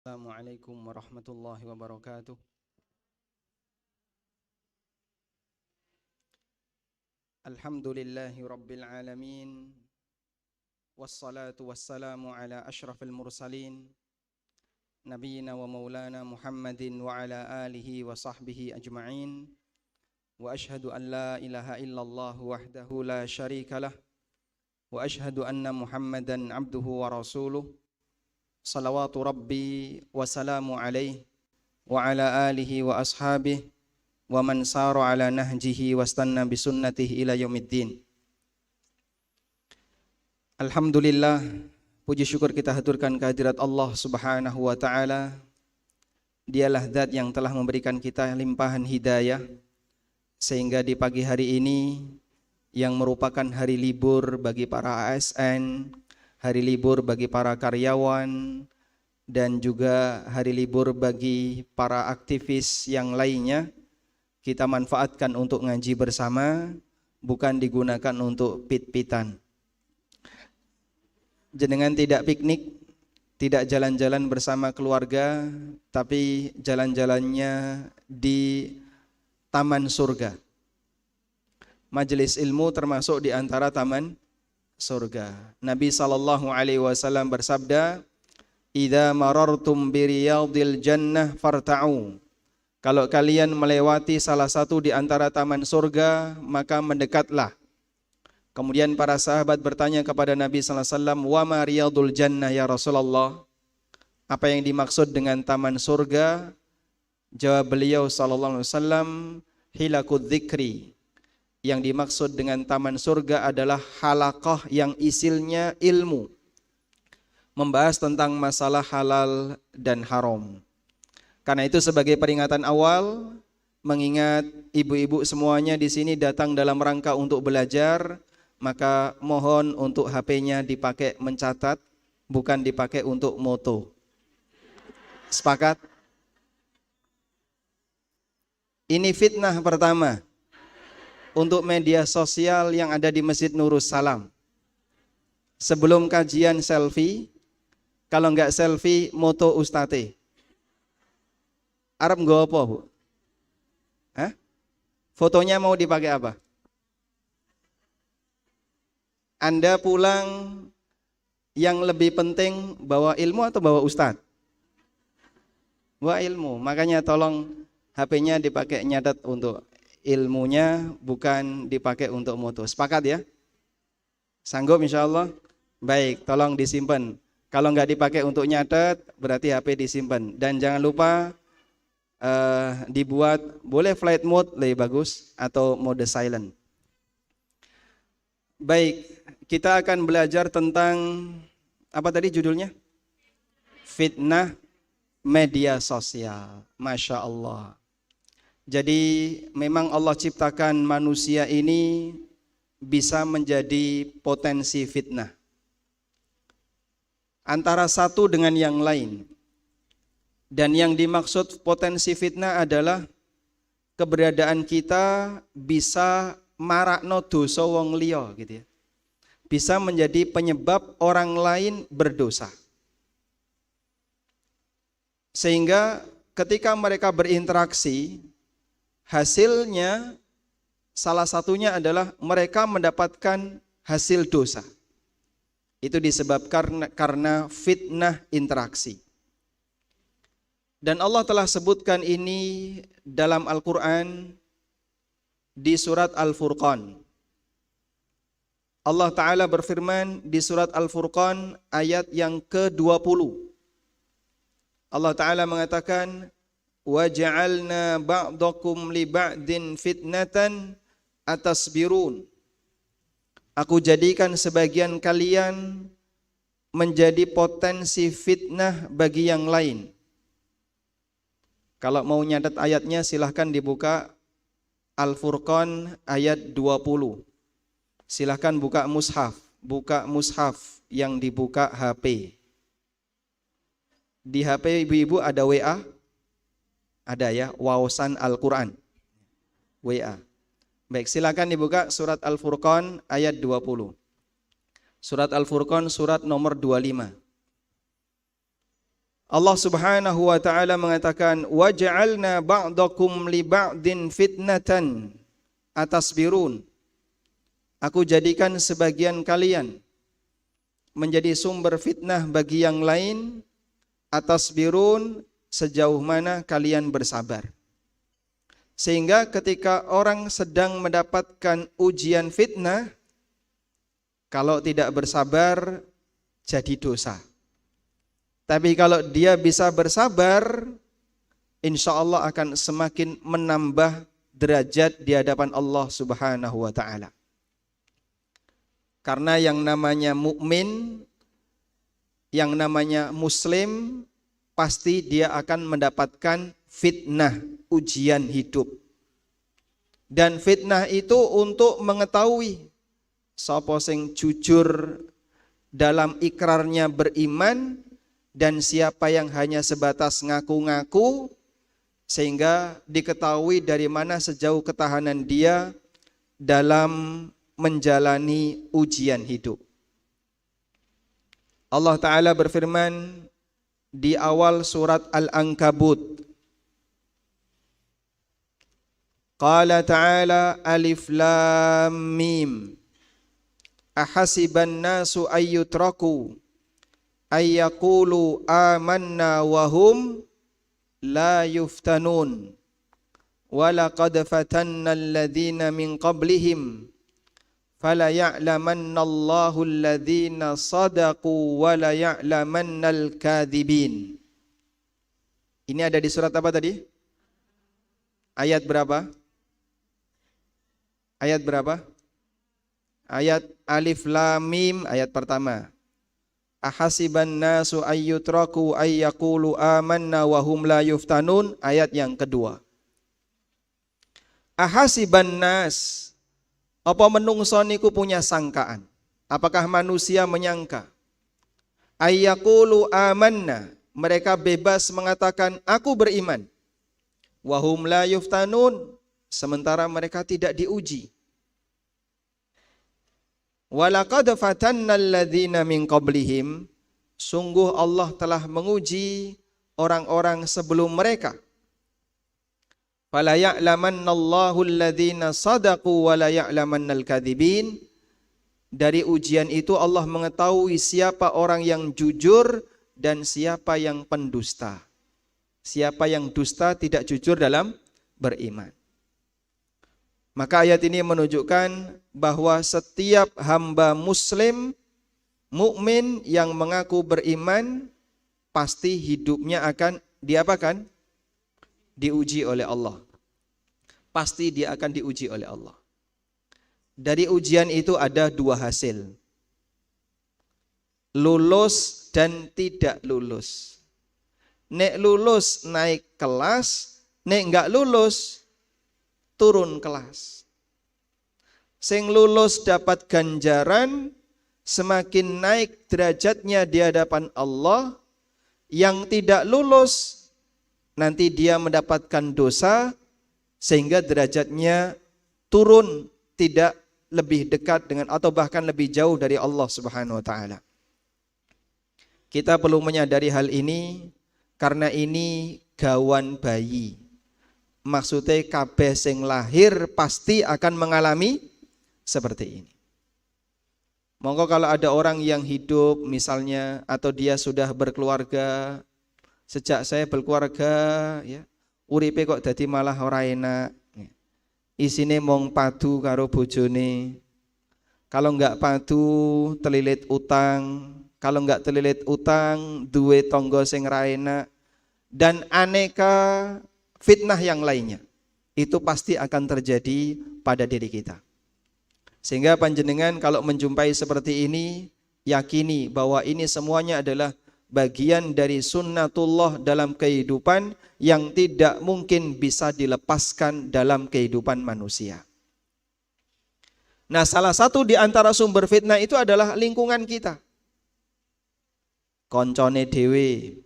Assalamualaikum warahmatullahi wabarakatuh. Alhamdulillahi rabbil alamin. Wassalatu wassalamu ala ashrafil mursalin Nabiyyina wa maulana Muhammadin wa ala alihi wa sahbihi ajma'in. Wa ashhadu an la ilaha illallah wahdahu la syarika lah. Wa ashhadu anna Muhammadan abduhu wa rasuluh. Salawatu rabbi wa salamu alaihi wa ala alihi wa ashabihi wa man sara ala nahjihi wastanna bisunnatihi ila yaumiddin. Alhamdulillah, puji syukur kita haturkan kehadirat Allah Subhanahu wa taala. Dialah zat yang telah memberikan kita limpahan hidayah sehingga di pagi hari ini yang merupakan hari libur bagi para ASN, hari libur bagi para karyawan, dan juga hari libur bagi para aktivis yang lainnya, kita manfaatkan untuk ngaji bersama, bukan digunakan untuk pit-pitan. Jenengan tidak piknik, tidak jalan-jalan bersama keluarga, tapi jalan-jalannya di taman surga. Majelis ilmu termasuk di antara taman surga. Nabi SAW bersabda, "Idza marartum biriyadil jannah farta'u." Kalau kalian melewati salah satu di antara taman surga, maka mendekatlah. Kemudian para sahabat bertanya kepada Nabi SAW, "Wa ma riyadul jannah ya Rasulullah?" Apa yang dimaksud dengan taman surga? Jawab beliau SAW, "Hilakud dzikri." Yang dimaksud dengan taman surga adalah halaqah yang isinya ilmu, membahas tentang masalah halal dan haram. Karena itu sebagai peringatan awal, mengingat ibu-ibu semuanya di sini datang dalam rangka untuk belajar, maka mohon untuk HP-nya dipakai mencatat, bukan dipakai untuk moto. Sepakat? Ini fitnah pertama untuk media sosial yang ada di Masjid Nurus Salam. Sebelum kajian selfie, kalau enggak selfie, moto ustate. Arab nggak apa, Bu? Hah? Fotonya mau dipakai apa? Anda pulang yang lebih penting bawa ilmu atau bawa ustadz? Bawa ilmu, makanya tolong HP-nya dipakai nyatet untuk ilmunya, bukan dipakai untuk moto. Sepakat ya? Sanggup insya Allah? Baik, tolong disimpan. Kalau nggak dipakai untuk nyatet, berarti HP disimpan. Dan jangan lupa dibuat, boleh flight mode lebih bagus, atau mode silent. Baik, kita akan belajar tentang, apa tadi judulnya? Fitnah media sosial. Masya Allah. Jadi memang Allah ciptakan manusia ini bisa menjadi potensi fitnah antara satu dengan yang lain. Dan yang dimaksud potensi fitnah adalah keberadaan kita bisa marakno dosa wong liya gitu ya. Bisa menjadi penyebab orang lain berdosa. Sehingga ketika mereka berinteraksi, hasilnya salah satunya adalah mereka mendapatkan hasil dosa. Itu disebabkan karena fitnah interaksi. Dan Allah telah sebutkan ini dalam Al-Quran di surat Al-Furqan. Allah Ta'ala berfirman di surat Al-Furqan ayat yang ke-20. Allah Ta'ala mengatakan, وَجَعَلْنَا بَعْضَكُمْ لِبَعْدٍ فِتْنَةً أَتَصْبِرُونَ. Aku jadikan sebagian kalian menjadi potensi fitnah bagi yang lain. Kalau mau nyatet ayatnya silahkan dibuka Al-Furqan ayat 20. Silahkan buka mushaf yang dibuka HP. Di HP ibu-ibu ada WA? Ada ya, wawasan Al-Quran. WA. Baik, silakan dibuka surat Al-Furqan ayat 20. Surat Al-Furqan surat nomor 25. Allah Subhanahu wa taala mengatakan waja'alna ba'dakum li ba'din fitnatan atasbirun. Aku jadikan sebagian kalian menjadi sumber fitnah bagi yang lain, atasbirun, sejauh mana kalian bersabar. Sehingga ketika orang sedang mendapatkan ujian fitnah, kalau tidak bersabar jadi dosa. Tapi kalau dia bisa bersabar, insya Allah akan semakin menambah derajat di hadapan Allah Subhanahu wa ta'ala. Karena yang namanya mukmin, yang namanya muslim, pasti dia akan mendapatkan fitnah, ujian hidup. Dan fitnah itu untuk mengetahui sapa sing jujur dalam ikrarnya beriman dan siapa yang hanya sebatas ngaku-ngaku, sehingga diketahui dari mana sejauh ketahanan dia dalam menjalani ujian hidup. Allah Ta'ala berfirman di awal surat Al-Ankabut, Qala ta'ala alif lam mim ahasiban nasu ayyutraku ayyaqulu amanna wahum la yuftanun walaqad fatanna alladhina min qablihim fala ya'lamanna Allahu alladhina sadaqu wala ya'lamanna al-kadhibin. Ini ada di surat apa tadi? Ayat berapa? Ayat berapa? Ayat alif lam mim, ayat pertama. Ahasiban nasu ayyutraku ayyaqulu amanna wa hum la yuftanun, ayat yang kedua. Ahasiban nas, apa menungso niku punya sangkaan? Apakah manusia menyangka? Ayyaqulu amanna, mereka bebas mengatakan aku beriman. Wa hum la yuftanun, sementara mereka tidak diuji. Walaqad fatanna alladhina min qablihim, sungguh Allah telah menguji orang-orang sebelum mereka. Fala ya'lamanna Allahu alladhina sadaqu wa la ya'lamanna al-kadhibin. Dari ujian itu Allah mengetahui siapa orang yang jujur dan siapa yang pendusta. Siapa yang dusta tidak jujur dalam beriman. Maka ayat ini menunjukkan bahwa setiap hamba muslim, mukmin yang mengaku beriman, pasti hidupnya akan diapakan? Diuji oleh Allah. Pasti dia akan diuji oleh Allah. Dari ujian itu ada dua hasil. Lulus dan tidak lulus. Nek lulus naik kelas, nek enggak lulus turun kelas. Sing lulus dapat ganjaran, semakin naik derajatnya di hadapan Allah. Yang tidak lulus, nanti dia mendapatkan dosa, sehingga derajatnya turun, tidak lebih dekat dengan atau bahkan lebih jauh dari Allah Subhanahu wa ta'ala. Kita perlu menyadari hal ini, karena ini gawan bayi. Maksudnya kabeh sing lahir pasti akan mengalami seperti ini. Monggo kalau ada orang yang hidup misalnya, atau dia sudah berkeluarga, sejak saya berkeluarga ya, uripe kok dadi malah ora enak. Isine mong padu karo bojone. Kalau enggak padu telilit utang, kalau enggak telilit utang duwe tangga sing ra enak, dan aneka fitnah yang lainnya. Itu pasti akan terjadi pada diri kita. Sehingga panjenengan kalau menjumpai seperti ini, yakini bahwa ini semuanya adalah bagian dari sunnatullah dalam kehidupan yang tidak mungkin bisa dilepaskan dalam kehidupan manusia. Nah, salah satu di antara sumber fitnah itu adalah lingkungan kita. Koncone dhewe,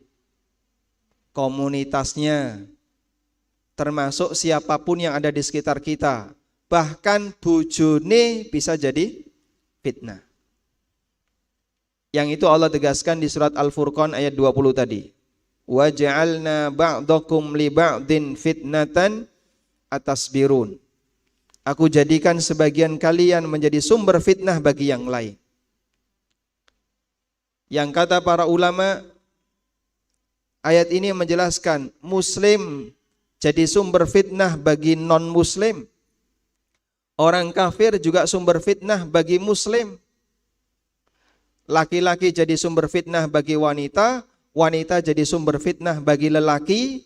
komunitasnya, termasuk siapapun yang ada di sekitar kita. Bahkan bojone bisa jadi fitnah. Yang itu Allah tegaskan di surat Al-Furqan ayat 20 tadi. wa ja'alna ba'dakum li ba'din fitnatan atasbirun. Aku jadikan sebagian kalian menjadi sumber fitnah bagi yang lain. Yang kata para ulama, ayat ini menjelaskan muslim jadi sumber fitnah bagi non-muslim. Orang kafir juga sumber fitnah bagi muslim. Laki-laki jadi sumber fitnah bagi wanita, wanita jadi sumber fitnah bagi lelaki,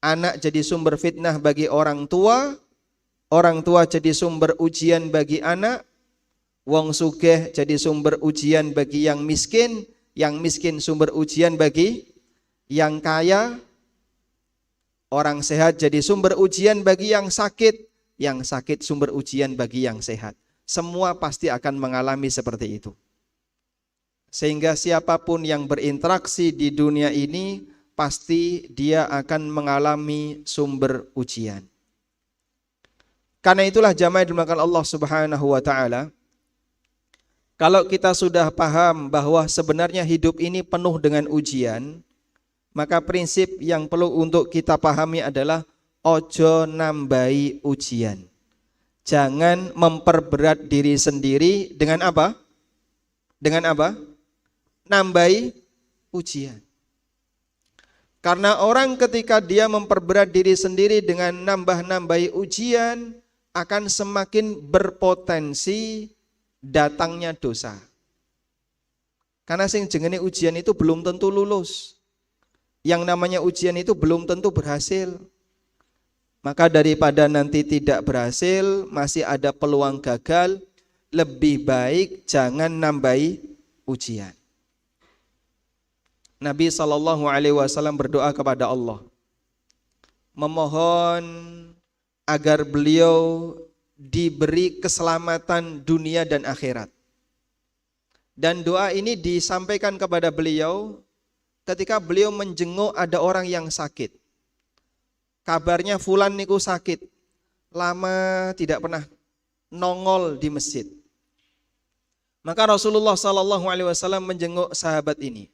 anak jadi sumber fitnah bagi orang tua jadi sumber ujian bagi anak, wong sugih jadi sumber ujian bagi yang miskin sumber ujian bagi yang kaya, orang sehat jadi sumber ujian bagi yang sakit sumber ujian bagi yang sehat. Semua pasti akan mengalami seperti itu. Sehingga siapapun yang berinteraksi di dunia ini pasti dia akan mengalami sumber ujian. Karena itulah jamaah dimuliakan Allah Subhanahu wa taala, kalau kita sudah paham bahwa sebenarnya hidup ini penuh dengan ujian, maka prinsip yang perlu untuk kita pahami adalah ojo nambahi ujian. Jangan memperberat diri sendiri dengan apa? Dengan apa? Nambahi ujian. Karena orang ketika dia memperberat diri sendiri dengan nambah-nambahi ujian, akan semakin berpotensi datangnya dosa. Karena sing jenenge ujian itu belum tentu lulus. Yang namanya ujian itu belum tentu berhasil. Maka daripada nanti tidak berhasil, masih ada peluang gagal, lebih baik jangan nambahi ujian. Nabi SAW berdoa kepada Allah, memohon agar beliau diberi keselamatan dunia dan akhirat. Dan doa ini disampaikan kepada beliau ketika beliau menjenguk ada orang yang sakit. Kabarnya fulan niku sakit, lama tidak pernah nongol di masjid. Maka Rasulullah SAW menjenguk sahabat ini.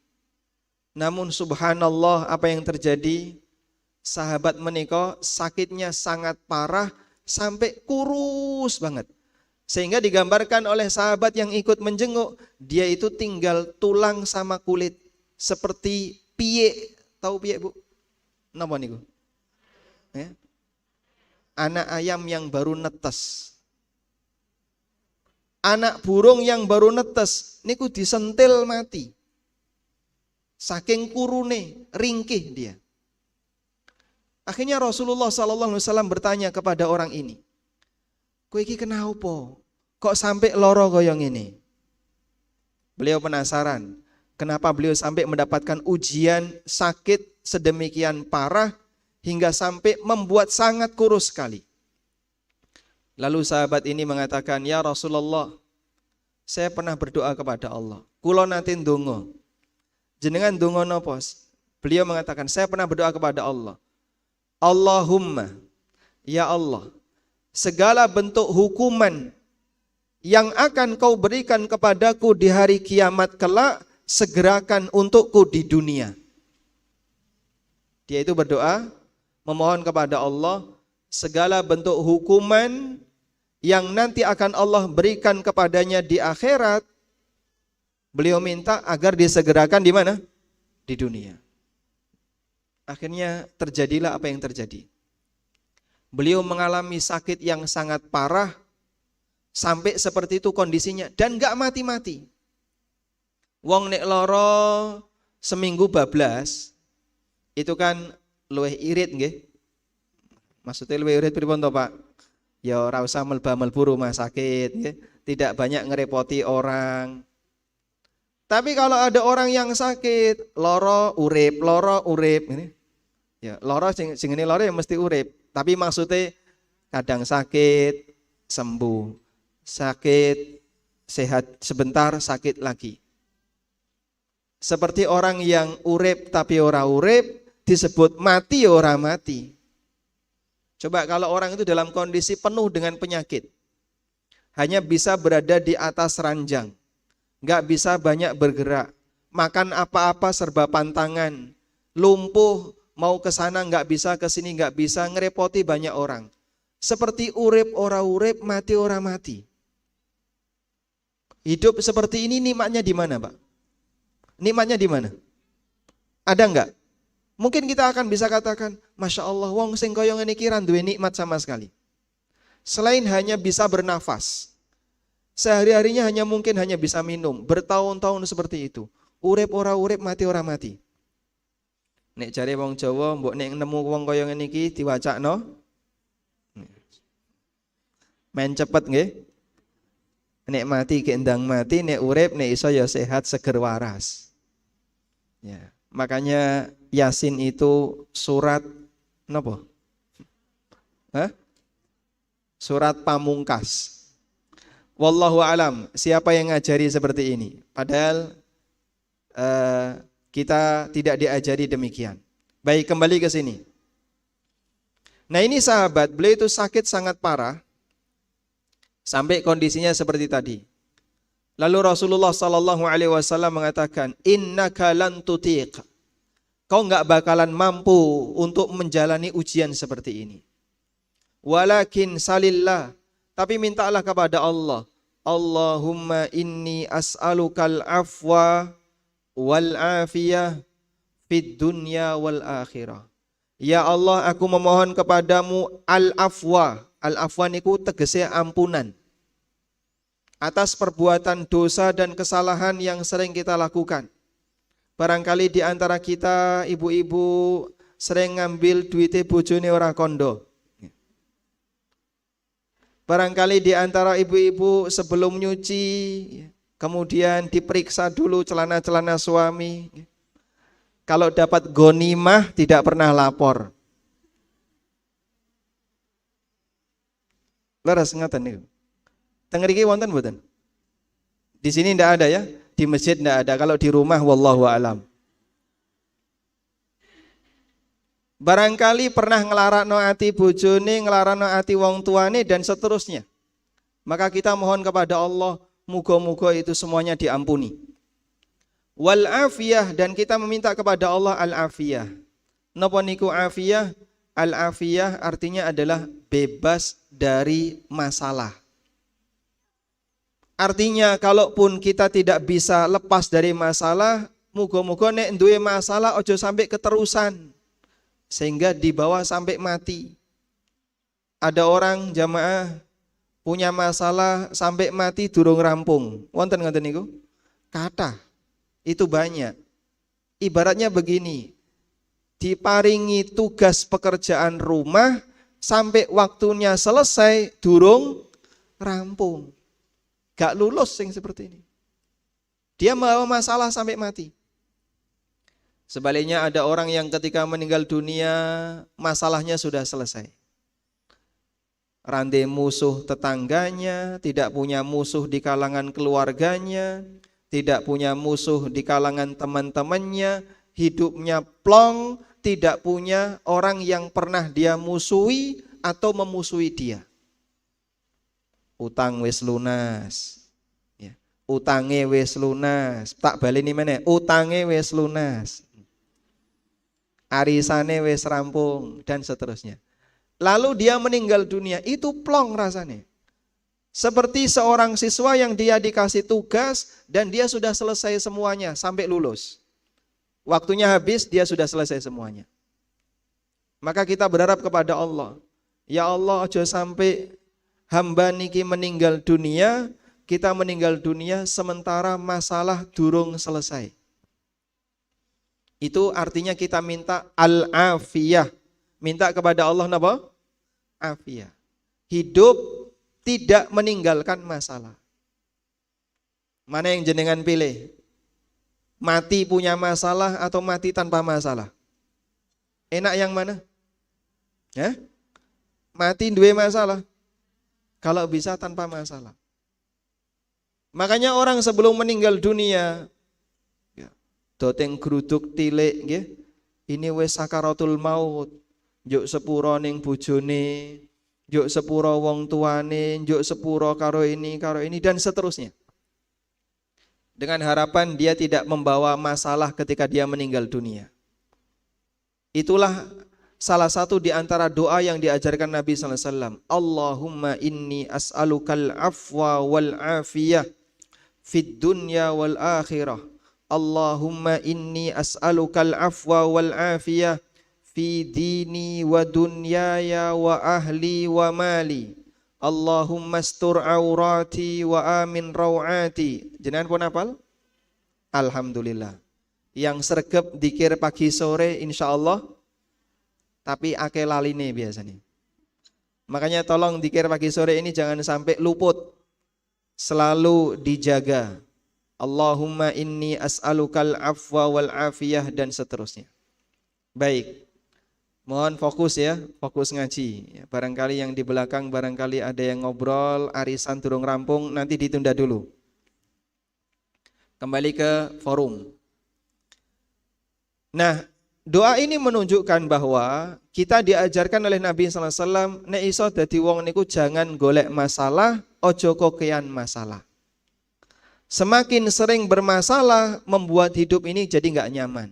Namun subhanallah, apa yang terjadi? Sahabat menika sakitnya sangat parah sampai kurus banget. Sehingga digambarkan oleh sahabat yang ikut menjenguk, dia itu tinggal tulang sama kulit. Seperti piye, tahu piye Bu? Napa niku? Ya. Anak ayam yang baru netes. Anak burung yang baru netes, niku disentil mati. Saking kurune, ringkih dia. Akhirnya Rasulullah SAW bertanya kepada orang ini, kowe iki kenapa? Kok sampai loro koyong ini? Beliau penasaran, kenapa beliau sampai mendapatkan ujian sakit sedemikian parah hingga sampai membuat sangat kurus sekali. Lalu sahabat ini mengatakan, ya Rasulullah, saya pernah berdoa kepada Allah. Kulo nanti ndonga. Jenengan ndonga napa? Beliau mengatakan, saya pernah berdoa kepada Allah. Allahumma, ya Allah, segala bentuk hukuman yang akan kau berikan kepadaku di hari kiamat kelak, segerakan untukku di dunia. Dia itu berdoa, memohon kepada Allah, segala bentuk hukuman yang nanti akan Allah berikan kepadanya di akhirat, beliau minta agar disegerakan di mana? Di dunia. Akhirnya terjadilah apa yang terjadi. Beliau mengalami sakit yang sangat parah, sampai seperti itu kondisinya, dan gak mati-mati. Wong nek loro seminggu bablas, itu kan luwih irit nggih. Maksudnya luwih irit pripun to, Pak? Ya ora usah melba-melbu rumah sakit nggih. Tidak banyak ngerepoti orang. Tapi kalau ada orang yang sakit, loro urip ini. Ya, loro sing ngene loro ya mesti urip. Tapi maksudnya kadang sakit, sembuh. Sakit, sehat sebentar, sakit lagi. Seperti orang yang urip tapi ora urip, disebut mati ora mati. Coba kalau orang itu dalam kondisi penuh dengan penyakit, hanya bisa berada di atas ranjang, nggak bisa banyak bergerak, makan apa-apa serba pantangan, lumpuh, mau ke sana nggak bisa, ke sini nggak bisa, ngerepoti banyak orang. Seperti urip ora urip, mati ora mati. Hidup seperti ini nikmatnya di mana, Pak? Nikmatnya di mana? Ada nggak? Mungkin kita akan bisa katakan, Masya Allah, wong sing koyo ngene iki ra duwe nikmat sama sekali. Selain hanya bisa bernafas, sehari-harinya mungkin hanya bisa minum, bertahun-tahun seperti itu. Urip ora urip, mati ora mati. Nek jare wong Jawa, mbok nek nemu wong koyo ngene iki diwacakno. Main cepet nggih. Nek mati kendang mati, nek urip nek iso ya sehat seger waras. Ya, makanya Yasin itu surat napa? Hah? Surat pamungkas. Wallahu alam, siapa yang ngajari seperti ini? Padahal kita tidak diajari demikian. Baik, kembali ke sini. Nah, ini sahabat, beliau itu sakit sangat parah sampai kondisinya seperti tadi. Lalu Rasulullah sallallahu alaihi wasallam mengatakan, "Innaka lan tutiq." Kau enggak bakalan mampu untuk menjalani ujian seperti ini. Walakin salillah, tapi mintalah kepada Allah. Allahumma inni as'alukal afwa wal afiyah fid dunya wal akhirah. Ya Allah, aku memohon kepadamu al-afwa. Al-afwa niku tegese ampunan atas perbuatan dosa dan kesalahan yang sering kita lakukan. Barangkali di antara kita ibu-ibu sering ngambil duite bojone ora kondo. Barangkali di antara ibu-ibu sebelum nyuci kemudian diperiksa dulu celana-celana suami. Kalau dapat ghanimah tidak pernah lapor. Leres ngaten niku. Teng mriki wonten mboten? Di sini ndak ada ya, di masjid ndak ada. Kalau di rumah wallahu alam. Barangkali pernah nglarakno ati bojone, nglarakno ati wong tuane dan seterusnya. Maka kita mohon kepada Allah, muga-muga itu semuanya diampuni. Wal afiyah, dan kita meminta kepada Allah al-afiyah. Napa niku afiyah? Al-afiyah artinya adalah bebas dari masalah. Artinya kalaupun kita tidak bisa lepas dari masalah, muga-muga nek duwe masalah ojo sampai keterusan sehingga dibawa sampai mati. Ada orang jamaah punya masalah sampai mati durung rampung. Wonten ngoten niku? Kathah. Itu banyak. Ibaratnya begini, diparingi tugas pekerjaan rumah sampai waktunya selesai durung rampung. Gak lulus yang seperti ini. Dia membawa masalah sampai mati. Sebaliknya ada orang yang ketika meninggal dunia masalahnya sudah selesai. Rantai musuh tetangganya, tidak punya musuh di kalangan keluarganya, tidak punya musuh di kalangan teman-temannya, hidupnya plong, tidak punya orang yang pernah dia musuhi atau memusuhi dia. Utang wis lunas, ya. Utange wis lunas, tak baleni meneh, utange wis lunas, arisane wis rampung dan seterusnya. Lalu dia meninggal dunia, itu plong rasanya. Seperti seorang siswa yang dia dikasih tugas dan dia sudah selesai semuanya sampai lulus. Waktunya habis, dia sudah selesai semuanya. Maka kita berharap kepada Allah, ya Allah aja sampai hamba niki meninggal dunia, kita meninggal dunia sementara masalah durung selesai. Itu artinya kita minta al-afiyah. Minta kepada Allah napa? Afiyah. Hidup tidak meninggalkan masalah. Mana yang jenengan pilih? Mati punya masalah atau mati tanpa masalah? Enak yang mana? Ya? Mati duwe masalah. Kalau bisa tanpa masalah. Makanya orang sebelum meninggal dunia, ya, doteng gruduk tilik, ya, ini wis sakaratul maut, njuk sepuro ning bojone, njuk sepuro wong tuane, njuk sepuro karo ini dan seterusnya. Dengan harapan dia tidak membawa masalah ketika dia meninggal dunia. Itulah salah satu di antara doa yang diajarkan Nabi sallallahu alaihi wasallam. Allahumma inni as'alukal afwa wal afiyah fid dunya wal akhirah. Allahumma inni as'alukal afwa wal afiyah fi dini wa dunyaya wa ahli wa mali. Allahumma astur aurati wa amin rawati. Jenengan pun hafal? Alhamdulillah. Yang sregep dikir pagi sore insyaallah, tapi akeh laline biasanya. Makanya tolong dikir pagi sore ini jangan sampai luput. Selalu dijaga. Allahumma inni as'alukal afwa wal afiyah dan seterusnya. Baik. Mohon fokus ya, fokus ngaji. Barangkali yang di belakang barangkali ada yang ngobrol, arisan durung rampung, nanti ditunda dulu. Kembali ke forum. Nah, doa ini menunjukkan bahwa kita diajarkan oleh Nabi sallallahu alaihi wasallam nek iso dadi wong niku jangan golek masalah, ojo kokean masalah. Semakin sering bermasalah membuat hidup ini jadi nggak nyaman.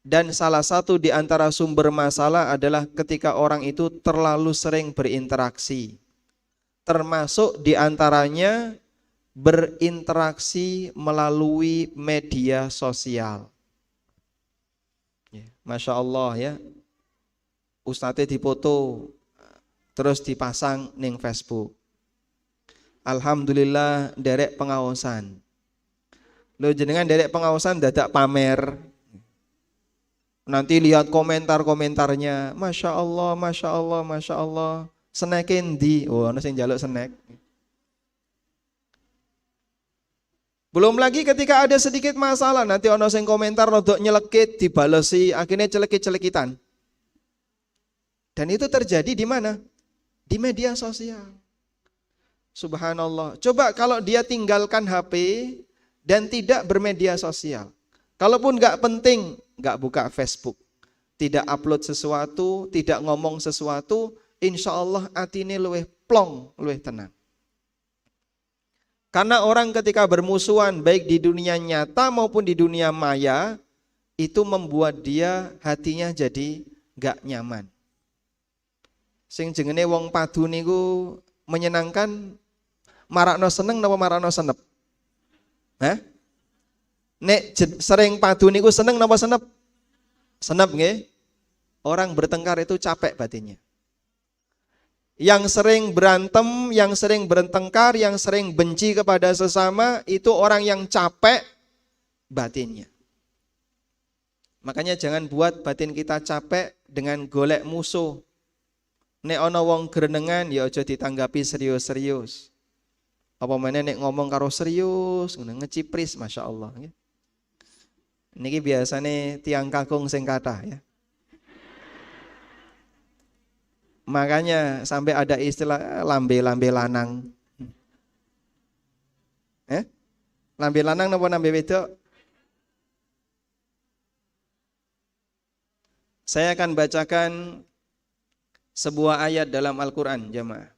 Dan salah satu di antara sumber masalah adalah ketika orang itu terlalu sering berinteraksi. Termasuk di antaranya berinteraksi melalui media sosial. Masya Allah ya, ustadznya dipoto terus dipasang ning Facebook. Alhamdulillah derek pengawasan. Lo jenengan derek pengawasan dadak pamer. Nanti lihat komentar-komentarnya, Masya Allah, Masya Allah, Masya Allah. Senekin di, oh ana sing njaluk senek. Belum lagi ketika ada sedikit masalah, nanti ono sing komentar rodok nyelekit, dibalesi, akhirnya celekit-celekitan. Dan itu terjadi di mana? Di media sosial. Subhanallah. Coba kalau dia tinggalkan HP dan tidak bermedia sosial. Kalaupun nggak penting, nggak buka Facebook, tidak upload sesuatu, tidak ngomong sesuatu, insya Allah atine luwih plong, luwih tenang. Karena orang ketika bermusuhan baik di dunia nyata maupun di dunia maya, itu membuat dia hatinya jadi gak nyaman. Sing jenenge wong padu niku menyenangkan, marakno seneng napa marakno senep? Hah? Nek sering padu niku seneng napa senep? Senep nggih. Orang bertengkar itu capek batinnya. Yang sering berantem, yang sering bertengkar, yang sering benci kepada sesama, itu orang yang capek batinnya. Makanya jangan buat batin kita capek dengan golek musuh. Nek ana wong grenengan ya aja ditanggapi serius-serius. Apa meneh nek ngomong karo serius, ngecipris Masya Allah. Niki biasane tiang kakung sing kathah ya. Makanya sampai ada istilah lambe-lambe lanang. Lambe lanang napa lambe wedok? Saya akan bacakan sebuah ayat dalam Al-Quran, jemaah.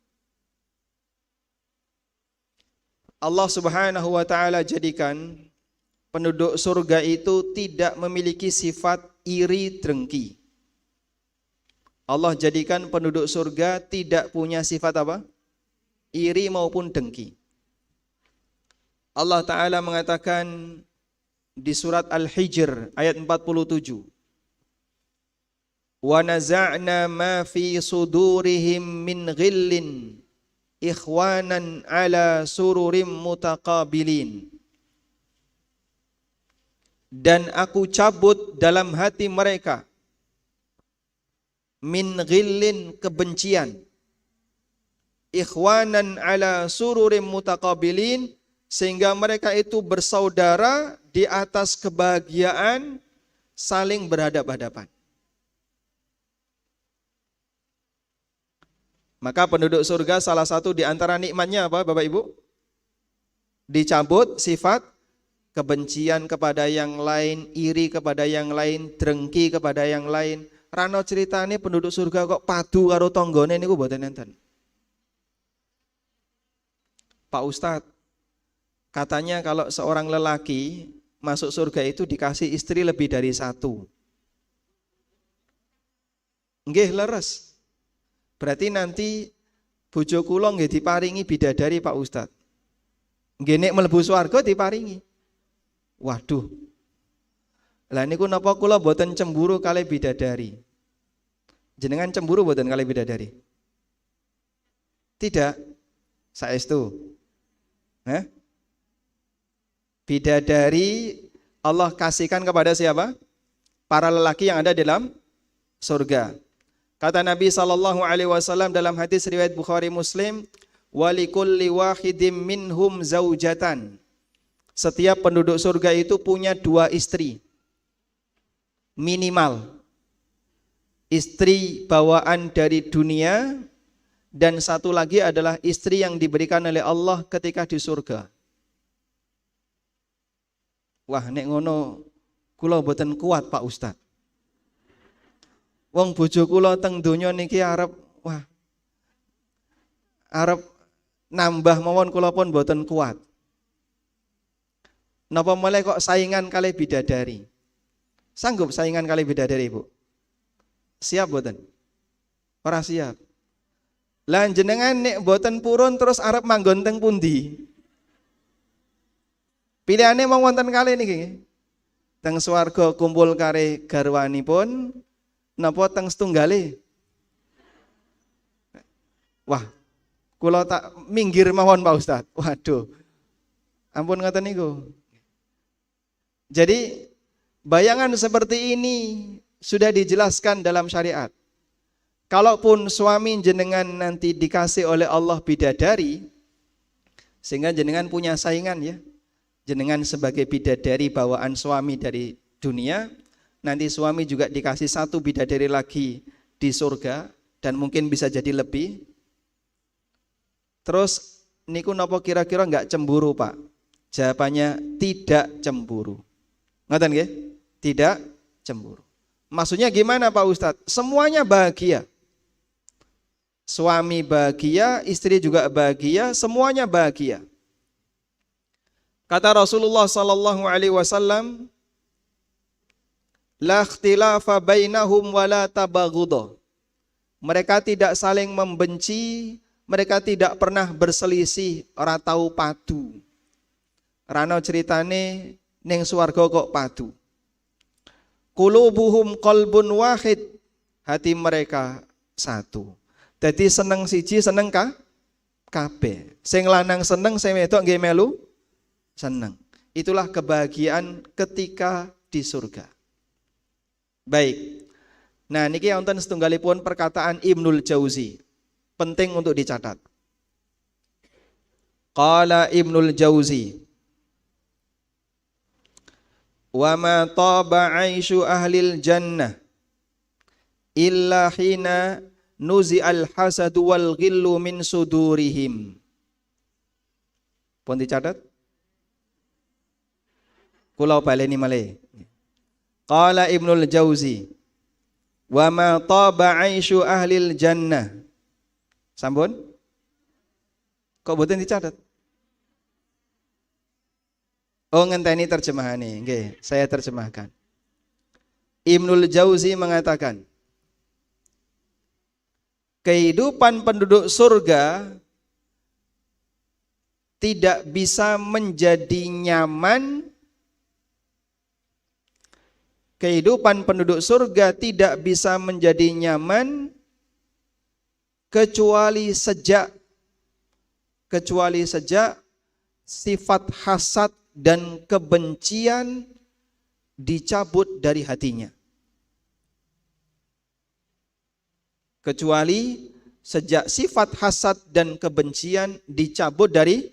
Allah Subhanahu wa taala jadikan penduduk surga itu tidak memiliki sifat iri dengki. Allah jadikan penduduk surga tidak punya sifat apa? Iri maupun dengki. Allah Ta'ala mengatakan di surat Al-Hijr ayat 47. Wa naza'na ma fi sudurihim min ghillin ikhwanan ala sururim mutaqabilin. Dan aku cabut dalam hati mereka min ghillin kebencian, ikhwanan ala sururim mutaqabilin, sehingga mereka itu bersaudara di atas kebahagiaan saling berhadap-hadapan. Maka penduduk surga salah satu di antara nikmatnya apa Bapak Ibu? Dicabut sifat kebencian kepada yang lain, iri kepada yang lain, drengki kepada yang lain. Rano ceritane penduduk surga kok padu karo tanggane niku mboten enten. Pak Ustadz, katanya kalau seorang lelaki masuk surga itu dikasih istri lebih dari satu. Nggih leres. Berarti nanti bojo kula nggih diparingi bidadari Pak Ustad. Nggih nek mlebu swarga diparingi. Waduh. Lah niku napa kula boten cemburu kalih bidadari? Jenengan cemburu boten kalih bidadari? Tidak. Saestu. Bidadari Allah kasihkan kepada siapa? Para lelaki yang ada dalam surga. Kata Nabi SAW dalam hadis riwayat Bukhari Muslim, walikulli wahidim minhum zaujatan. Setiap penduduk surga itu punya 2 istri. Minimal. Istri bawaan dari dunia, dan satu lagi adalah istri yang diberikan oleh Allah ketika di surga. Wah, nek ngono kula boten kuat Pak Ustad. Wong bojo kula teng donya niki arep nambah mawon kula pun boten kuat. Napa mulai kok saingan kali bidadari? Sanggup saingan kali bidadari, Bu? Siap boten? Ora siap. Lah jenengan nek boten purun terus arep manggon teng pundi? Pilihane mong wonten kalih niki. Teng swarga kumpul kare garwanipun napa teng setunggale? Wah, kula tak minggir mawon Pak Ustad. Waduh. Ampun ngoten niku. Jadi bayangan seperti ini sudah dijelaskan dalam syariat. Kalaupun suami jenengan nanti dikasih oleh Allah bidadari, sehingga jenengan punya saingan ya. Jenengan sebagai bidadari bawaan suami dari dunia, nanti suami juga dikasih 1 bidadari lagi di surga, dan mungkin bisa jadi lebih. Terus niku napa kira-kira enggak cemburu Pak? Jawabannya tidak cemburu. Ngoten nggih? Tidak cemburu. Maksudnya gimana Pak Ustadz? Semuanya bahagia. Suami bahagia, istri juga bahagia, semuanya bahagia. Kata Rasulullah sallallahu alaihi wasallam, la ikhtilafa bainahum wa la tabaghudha. Mereka tidak saling membenci, mereka tidak pernah berselisih, ora tau padu. Rano ceritane ning swarga kok padu. Qulubuhum qalbun wahid, hati mereka satu. Jadi seneng siji seneng kabeh. Sing lanang seneng, sing wedok nggih melu seneng. Itulah kebahagiaan ketika di surga. Baik. Nah niki wonten setunggalipun perkataan Ibnul Jauzi. Penting untuk dicatat. Qala Ibnul Jauzi, wa ma taba 'aisyu ahlil jannah illa hina nuzi'al hasadu wal ghillu min sudurihim. Pun dicatat? Kula baleni malih. Qala Ibnul Jauzi, wa ma taba 'aisyu ahlil jannah. Sampun? Kok boten dicatat? Oh ngenteni terjemahane. Nggih, saya terjemahkan. Ibnul Jauzi mengatakan, kehidupan penduduk surga tidak bisa menjadi nyaman. Kehidupan penduduk surga tidak bisa menjadi nyaman kecuali sejak sifat hasad dan kebencian dicabut dari hatinya. Kecuali sejak sifat hasad dan kebencian dicabut dari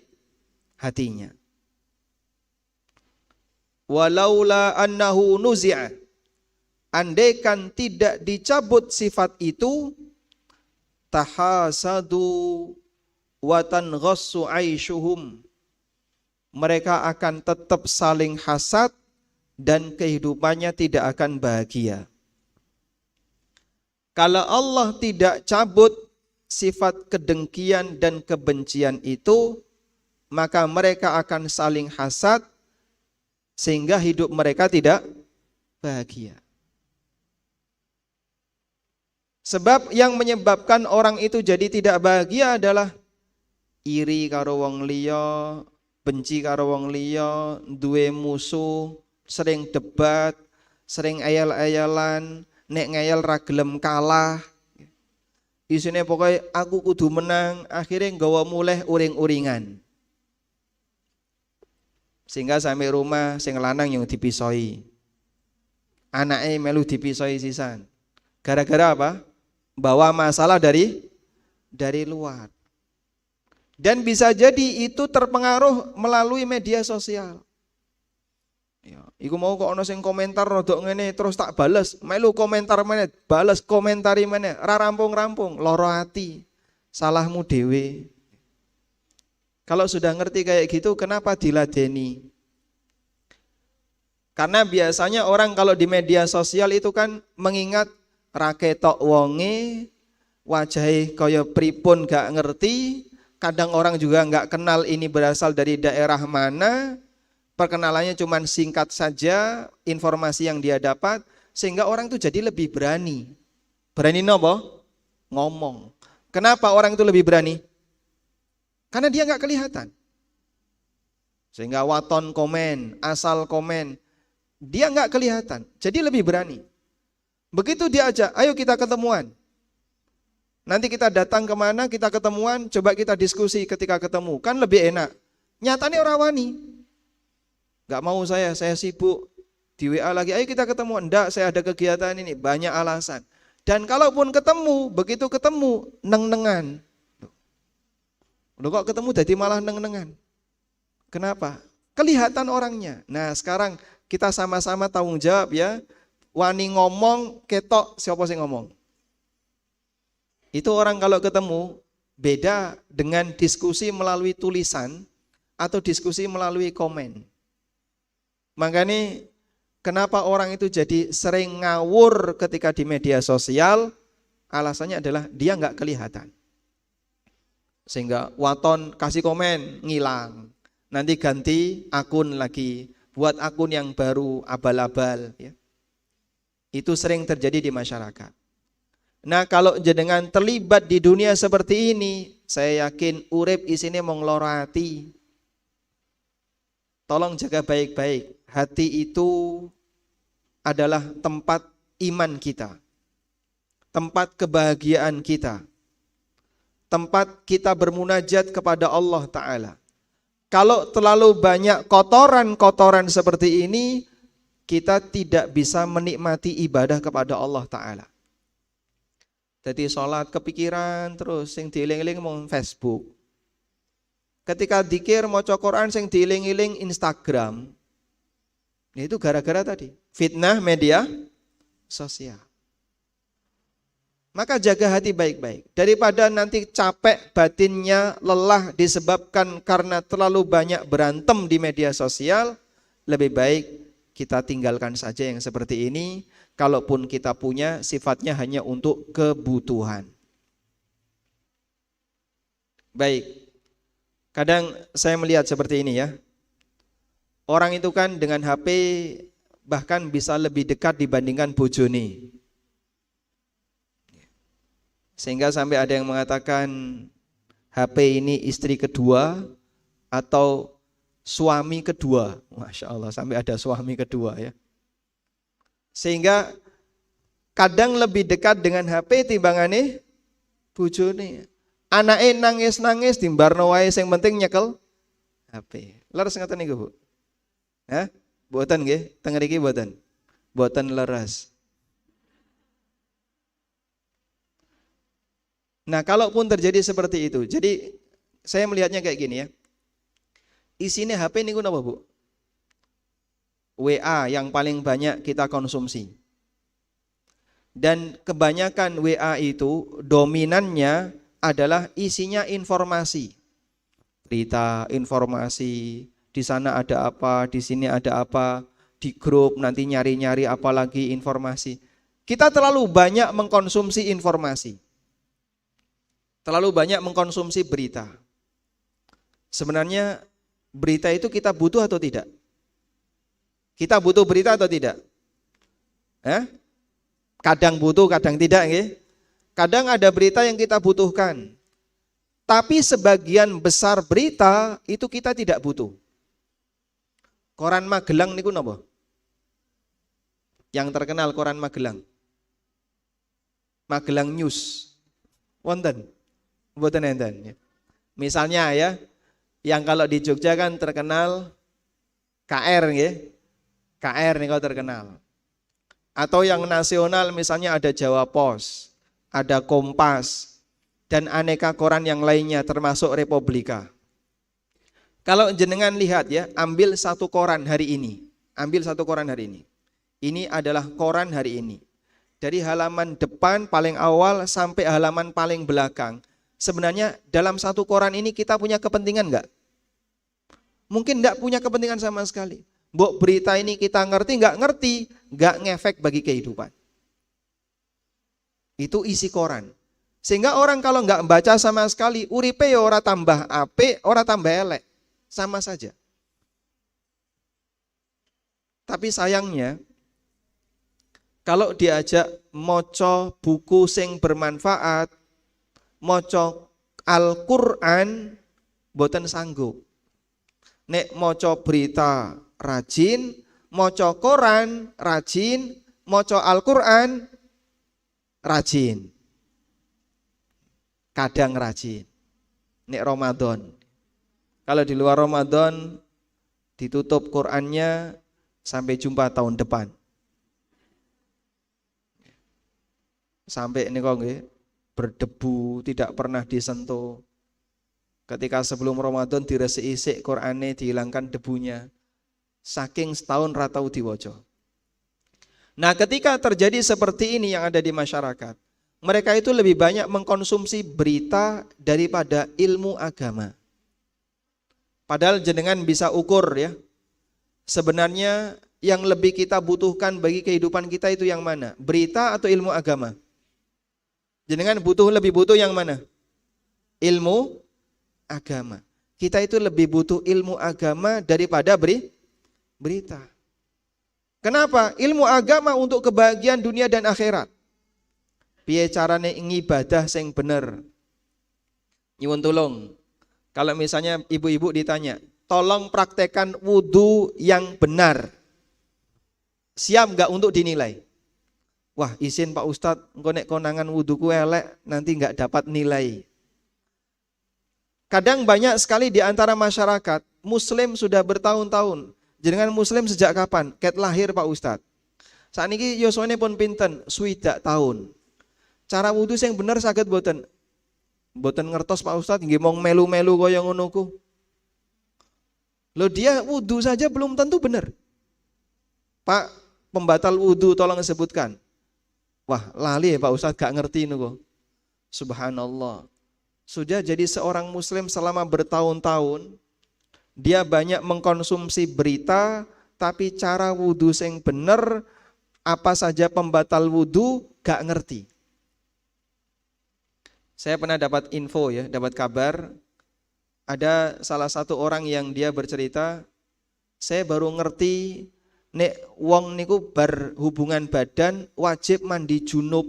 hatinya. Walaula annahu nuzi'a, andaikan tidak dicabut sifat itu, tahasadu wa tanghassu aishuhum, mereka akan tetap saling hasad dan kehidupannya tidak akan bahagia. Kalau Allah tidak cabut sifat kedengkian dan kebencian itu, maka mereka akan saling hasad sehingga hidup mereka tidak bahagia. Sebab yang menyebabkan orang itu jadi tidak bahagia adalah iri karo wong liya, benci karo wong liya, duwe musuh, sering debat, sering ayal-ayalan, nek ngayal ra gelem kalah. Isine pokoknya aku kudu menang, akhirnya nggawa muleh uring-uringan. Sehingga sampai rumah sing lanang yang dipisoi. Anaknya melu dipisoi sisan. Gara-gara apa? Bawa masalah dari luar. Dan bisa jadi itu terpengaruh melalui media sosial. Ya, iku mau kok ono sing komentar rodok ngene terus tak bales, melu komentar meneh, bales komentari meneh, ra rampung-rampung, loro ati. Salahmu dewe. Kalau sudah ngerti kayak gitu, kenapa diladeni? Karena biasanya orang kalau di media sosial itu kan mengingat raketok wonge, wajahe kaya pripun gak ngerti, kadang orang juga gak kenal ini berasal dari daerah mana, perkenalannya cuma singkat saja, informasi yang dia dapat, sehingga orang itu jadi lebih berani. Berani nopo? Ngomong. Kenapa orang itu lebih berani? Karena dia nggak kelihatan. Sehingga waton komen, asal komen, dia nggak kelihatan. Jadi lebih berani. Begitu diajak, ayo kita ketemuan. Nanti kita datang kemana, kita ketemuan, coba kita diskusi ketika ketemu. Kan lebih enak. Nyatanya orang wani. Nggak mau saya sibuk. Di WA lagi, ayo kita ketemu. Enggak, saya ada kegiatan ini, banyak alasan. Dan kalaupun ketemu, begitu ketemu, neng-nengan. Loh kok ketemu jadi malah neng-nengan. Kenapa? Kelihatan orangnya. Nah sekarang kita sama-sama tanggung jawab ya. Wani ngomong, ketok siapa sih ngomong. Itu orang kalau ketemu beda dengan diskusi melalui tulisan atau diskusi melalui komen. Makanya kenapa orang itu jadi sering ngawur ketika di media sosial? Alasannya adalah dia nggak kelihatan. Sehingga waton kasih komen ngilang, nanti ganti akun lagi, buat akun yang baru abal-abal ya. Itu sering terjadi di masyarakat. Nah kalau jenengan terlibat di dunia seperti ini, saya yakin urip isine mong loro hati. Tolong jaga baik-baik. Hati itu adalah tempat iman kita, tempat kebahagiaan kita, tempat kita bermunajat kepada Allah Ta'ala. Kalau terlalu banyak kotoran-kotoran seperti ini, kita tidak bisa menikmati ibadah kepada Allah Ta'ala. Jadi sholat kepikiran terus, yang dieling-eling mau Facebook. Ketika dzikir maca Quran, yang dieling-eling Instagram. Nah, itu gara-gara tadi, fitnah media sosial. Maka jaga hati baik-baik. Daripada nanti capek batinnya, lelah disebabkan karena terlalu banyak berantem di media sosial, lebih baik kita tinggalkan saja yang seperti ini. Kalaupun kita punya, sifatnya hanya untuk kebutuhan. Baik, kadang saya melihat seperti ini ya. Orang itu kan dengan HP bahkan bisa lebih dekat dibandingkan bojone. Sehingga sampai ada yang mengatakan HP ini istri kedua atau suami kedua. Masya Allah, sampai ada suami kedua ya. Sehingga kadang lebih dekat dengan HP timbangane bojone. Anake nangis-nangis dimbarno wae sing penting nyekel HP. Leres ngoten niku, Bu? Hah? Mboten nggih, teng mriki mboten. Mboten leres. Nah, kalaupun terjadi seperti itu, jadi saya melihatnya kayak gini ya. Isinya HP niku napa, Bu? WA yang paling banyak kita konsumsi. Dan kebanyakan WA itu dominannya adalah isinya informasi. Berita, informasi, di sana ada apa, di sini ada apa, di grup nanti nyari-nyari apa lagi informasi. Kita terlalu banyak mengkonsumsi informasi. Terlalu banyak mengkonsumsi berita. Sebenarnya berita itu kita butuh atau tidak? Kita butuh berita atau tidak? Kadang butuh, kadang tidak. Kadang ada berita yang kita butuhkan, tapi sebagian besar berita itu kita tidak butuh. Koran Magelang niku napa? Yang terkenal koran Magelang. Magelang News. Wonten? Mboten enten. Misalnya ya, yang kalau di Jogja kan terkenal KR nggih. KR niku terkenal. Atau yang nasional misalnya ada Jawa Pos, ada Kompas, dan aneka koran yang lainnya termasuk Republika. Kalau jenengan lihat ya, ambil satu koran hari ini. Ambil satu koran hari ini. Ini adalah koran hari ini. Dari halaman depan paling awal sampai halaman paling belakang. Sebenarnya dalam satu koran ini kita punya kepentingan enggak? Mungkin enggak punya kepentingan sama sekali. Mbok berita ini kita ngerti, enggak ngefek bagi kehidupan. Itu isi koran. Sehingga orang kalau enggak baca sama sekali, uripe ya ora tambah apik, ora tambah elek. Sama saja. Tapi sayangnya, kalau diajak moco buku sing bermanfaat, moco Al-Quran, boten sanggup. Nek moco berita rajin, moco koran rajin, moco Al-Quran rajin. Kadang rajin. Nek Ramadan. Kalau di luar Ramadan ditutup Qurannya sampai jumpa tahun depan. Sampai ini kok nggih berdebu, tidak pernah disentuh. Ketika sebelum Ramadan diresik-isik Qur'ane dihilangkan debunya. Saking setahun ra tau diwaca. Nah, ketika terjadi seperti ini yang ada di masyarakat, mereka itu lebih banyak mengkonsumsi berita daripada ilmu agama. Padahal jenengan bisa ukur ya. Sebenarnya yang lebih kita butuhkan bagi kehidupan kita itu yang mana? Berita atau ilmu agama? Jenengan lebih butuh yang mana? Ilmu agama. Kita itu lebih butuh ilmu agama daripada berita. Kenapa? Ilmu agama untuk kebahagiaan dunia dan akhirat. Piye carane ngibadah sing bener? Nyuwun tulung. Kalau misalnya ibu-ibu ditanya, tolong praktekkan wudhu yang benar. Siap nggak untuk dinilai? Wah, izin Pak Ustadz, engko nek konangan wudhuku elek, nanti nggak dapat nilai. Kadang banyak sekali di antara masyarakat, Muslim sudah bertahun-tahun. Jenengan Muslim sejak kapan? Ket lahir Pak Ustadz. Saat ini yosone pun pinten, swidak tahun. Cara wudhu yang benar saged boten? Boten ngertos Pak Ustadz, nggih mong melu-melu kaya ngono ku. Loh, dia wudhu saja belum tentu benar. Pak, pembatal wudhu tolong sebutkan. Wah, lali ya Pak Ustadz, gak ngerti niku. Subhanallah. Sudah jadi seorang muslim selama bertahun-tahun, dia banyak mengkonsumsi berita, tapi cara wudhu yang benar, apa saja pembatal wudhu, gak ngerti. Saya pernah dapat info ya, dapat kabar, ada salah satu orang yang dia bercerita, saya baru ngerti nek wong niku berhubungan badan wajib mandi junub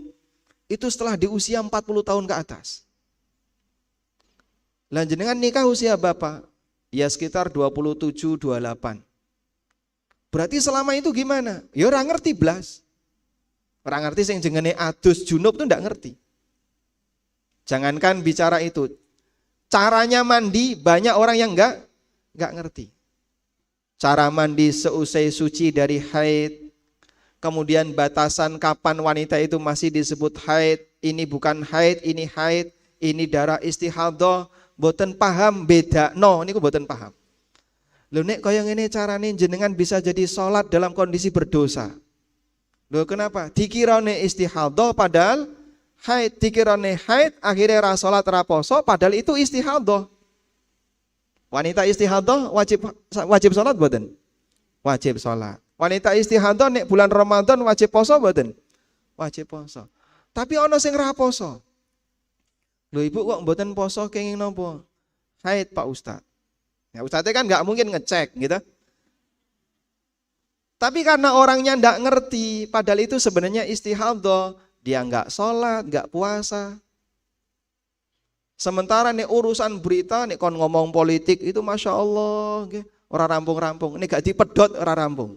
itu setelah di usia 40 tahun ke atas. Lah jenengan nikah usia berapa? Ya sekitar 27, 28. Berarti selama itu gimana? Ya orang ngerti blas. Orang ngerti sing jenenge adus junub tuh ndak ngerti. Jangankan bicara itu, caranya mandi banyak orang yang enggak ngerti. Cara mandi seusai suci dari haid, kemudian batasan kapan wanita itu masih disebut haid, ini bukan haid, ini darah istihadhah, boten paham beda, no, niku boten paham. Lho nek kaya ngene carane jenengan bisa jadi sholat dalam kondisi berdosa. Lho kenapa? Dikirane istihadhah padahal haid, dikirane haid, akhirnya ra salat ra poso padahal itu istihadhah. Wanita istihadhah wajib salat mboten? Wajib salat. Wanita istihadhah nek bulan Ramadan wajib poso mboten? Wajib poso. Tapi ana sing ra poso. Lho ibu kok mboten poso kenging napa? Haid Pak Ustad. Ya Ustadz kan nggak mungkin ngecek gitu. Tapi karena orangnya ndak ngerti, padahal itu sebenarnya istihadhah. Dia enggak sholat, enggak puasa. Sementara nih urusan berita, nih kon ngomong politik itu Masya Allah, orang rampung-rampung. Ini gak dipedot orang rampung.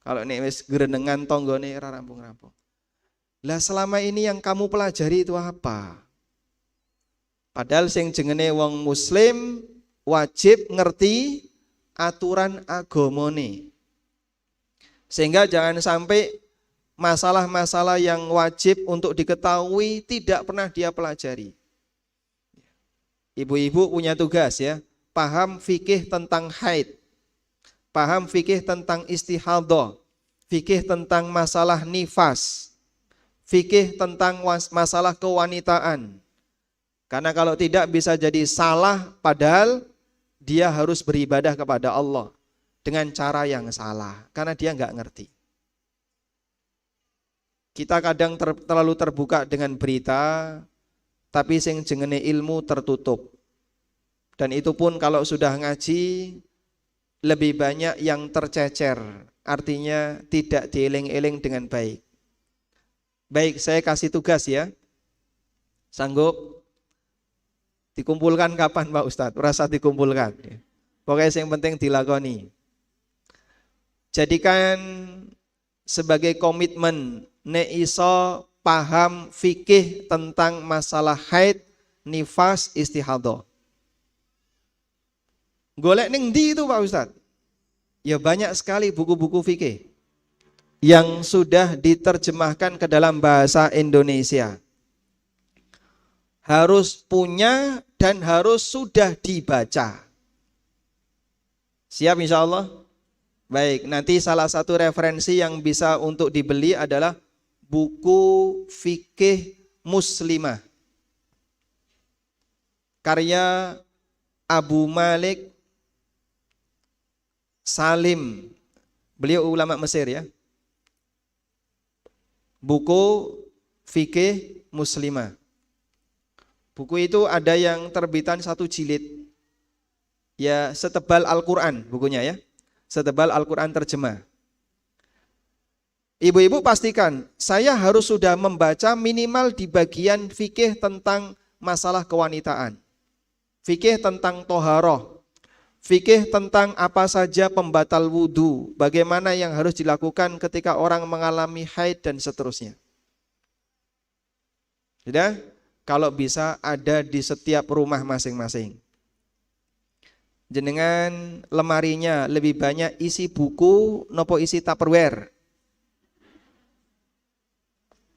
Kalau nih wis gerenengan tonggo nih orang rampung-rampung. Lah selama ini yang kamu pelajari itu apa? Padahal sing jengene wong muslim wajib ngerti aturan agamane. Sehingga jangan sampai masalah-masalah yang wajib untuk diketahui tidak pernah dia pelajari. Ibu-ibu punya tugas ya, paham fikih tentang haid, paham fikih tentang istihadah, fikih tentang masalah nifas, fikih tentang masalah kewanitaan. Karena kalau tidak bisa jadi salah, padahal dia harus beribadah kepada Allah dengan cara yang salah, karena dia nggak ngerti. Kita kadang terlalu terbuka dengan berita, tapi sing jengene ilmu tertutup. Dan itu pun kalau sudah ngaji, lebih banyak yang tercecer, artinya tidak dieling-eling dengan baik. Baik, saya kasih tugas ya. Sanggup? Dikumpulkan kapan Pak Ustadz? Rasa dikumpulkan. Pokoknya yang penting dilakoni. Jadikan sebagai komitmen nek iso paham fikih tentang masalah haid, nifas, istihadah. Golek ning ndi itu Pak Ustadz? Ya banyak sekali buku-buku fikih yang sudah diterjemahkan ke dalam bahasa Indonesia. Harus punya dan harus sudah dibaca. Siap insya Allah? Baik, nanti salah satu referensi yang bisa untuk dibeli adalah buku fikih muslimah karya Abu Malik Salim, beliau ulama Mesir ya. Buku fikih muslimah. Buku itu ada yang terbitan 1 jilid, ya setebal Al-Quran bukunya ya, setebal Al-Quran terjemah. Ibu-ibu pastikan, saya harus sudah membaca minimal di bagian fikih tentang masalah kewanitaan, fikih tentang toharoh, fikih tentang apa saja pembatal wudhu, bagaimana yang harus dilakukan ketika orang mengalami haid dan seterusnya. Sudah? Kalau bisa ada di setiap rumah masing-masing. Jenengan lemarinya lebih banyak isi buku nopo isi Tupperware?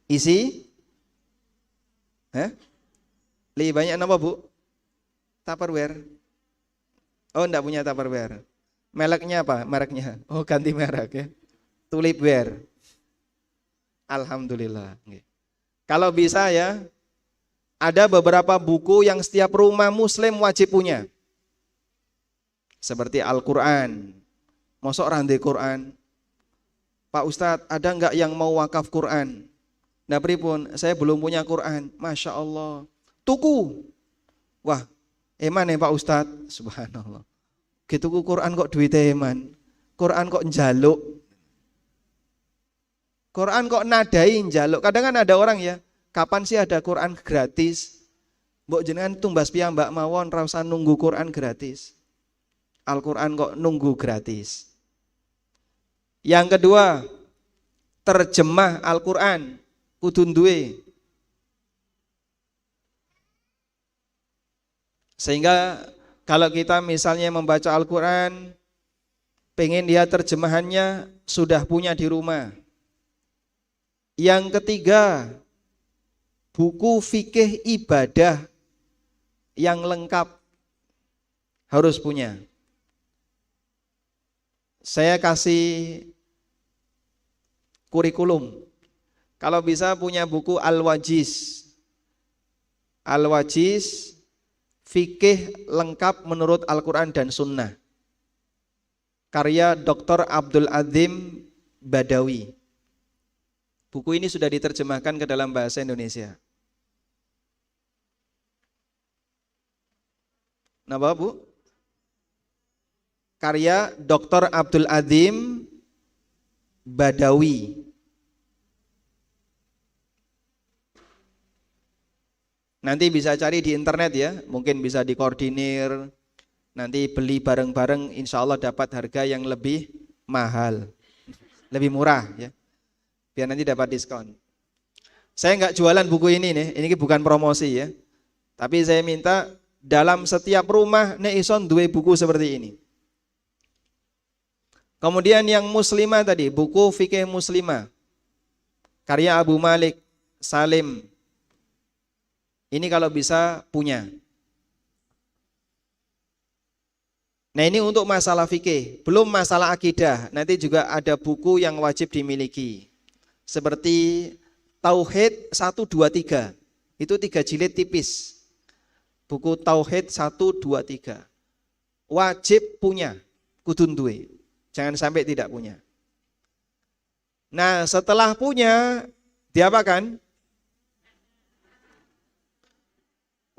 Isi? Lebih banyak apa Bu? Tupperware. Oh enggak punya Tupperware. Mereknya apa? Mereknya? Oh ganti merek ya. Tulipware. Alhamdulillah. Kalau bisa ya, ada beberapa buku yang setiap rumah muslim wajib punya. Seperti Al-Quran. Mosok rande Quran. Pak Ustadz, ada enggak yang mau wakaf Quran? Nah pripun, saya belum punya Quran. Masya Allah. Tuku. Wah, eman ya Pak Ustadz. Subhanallah. Tuku Quran kok duitnya eman. Quran kok njaluk. Quran kok nadai njaluk. Kadang kan ada orang ya, kapan sih ada Quran gratis? Mbok jenengan tumbas piyambak mawon ra usah nunggu Quran gratis. Al-Quran kok nunggu gratis. Yang kedua, terjemah Al-Quran kudu duwe. Sehingga kalau kita misalnya membaca Al-Quran, pengen lihat terjemahannya, sudah punya di rumah. Yang ketiga, buku fikih ibadah yang lengkap harus punya. Saya kasih kurikulum. Kalau bisa punya buku Al-Wajiz. Al-Wajiz fikih lengkap menurut Al-Quran dan Sunnah. Karya Dr. Abdul Azim Badawi. Buku ini sudah diterjemahkan ke dalam bahasa Indonesia. Napa Bu? Karya Dr. Abdul Azim Badawi. Nanti bisa cari di internet ya, mungkin bisa dikoordinir. Nanti beli bareng-bareng, insya Allah dapat harga yang lebih mahal, lebih murah ya. Biar nanti dapat diskon. Saya nggak jualan buku ini nih, ini bukan promosi ya. Tapi saya minta dalam setiap rumah nek ison duwe buku seperti ini. Kemudian yang muslimah tadi, buku fikih muslimah. Karya Abu Malik Salim. Ini kalau bisa punya. Nah ini untuk masalah fikih, belum masalah akidah. Nanti juga ada buku yang wajib dimiliki. Seperti Tauhid 1, 2, 3. Itu 3 jilid tipis. Buku Tauhid 1, 2, 3. Wajib punya, kudun duwe. Jangan sampai tidak punya. Nah setelah punya, diapakan?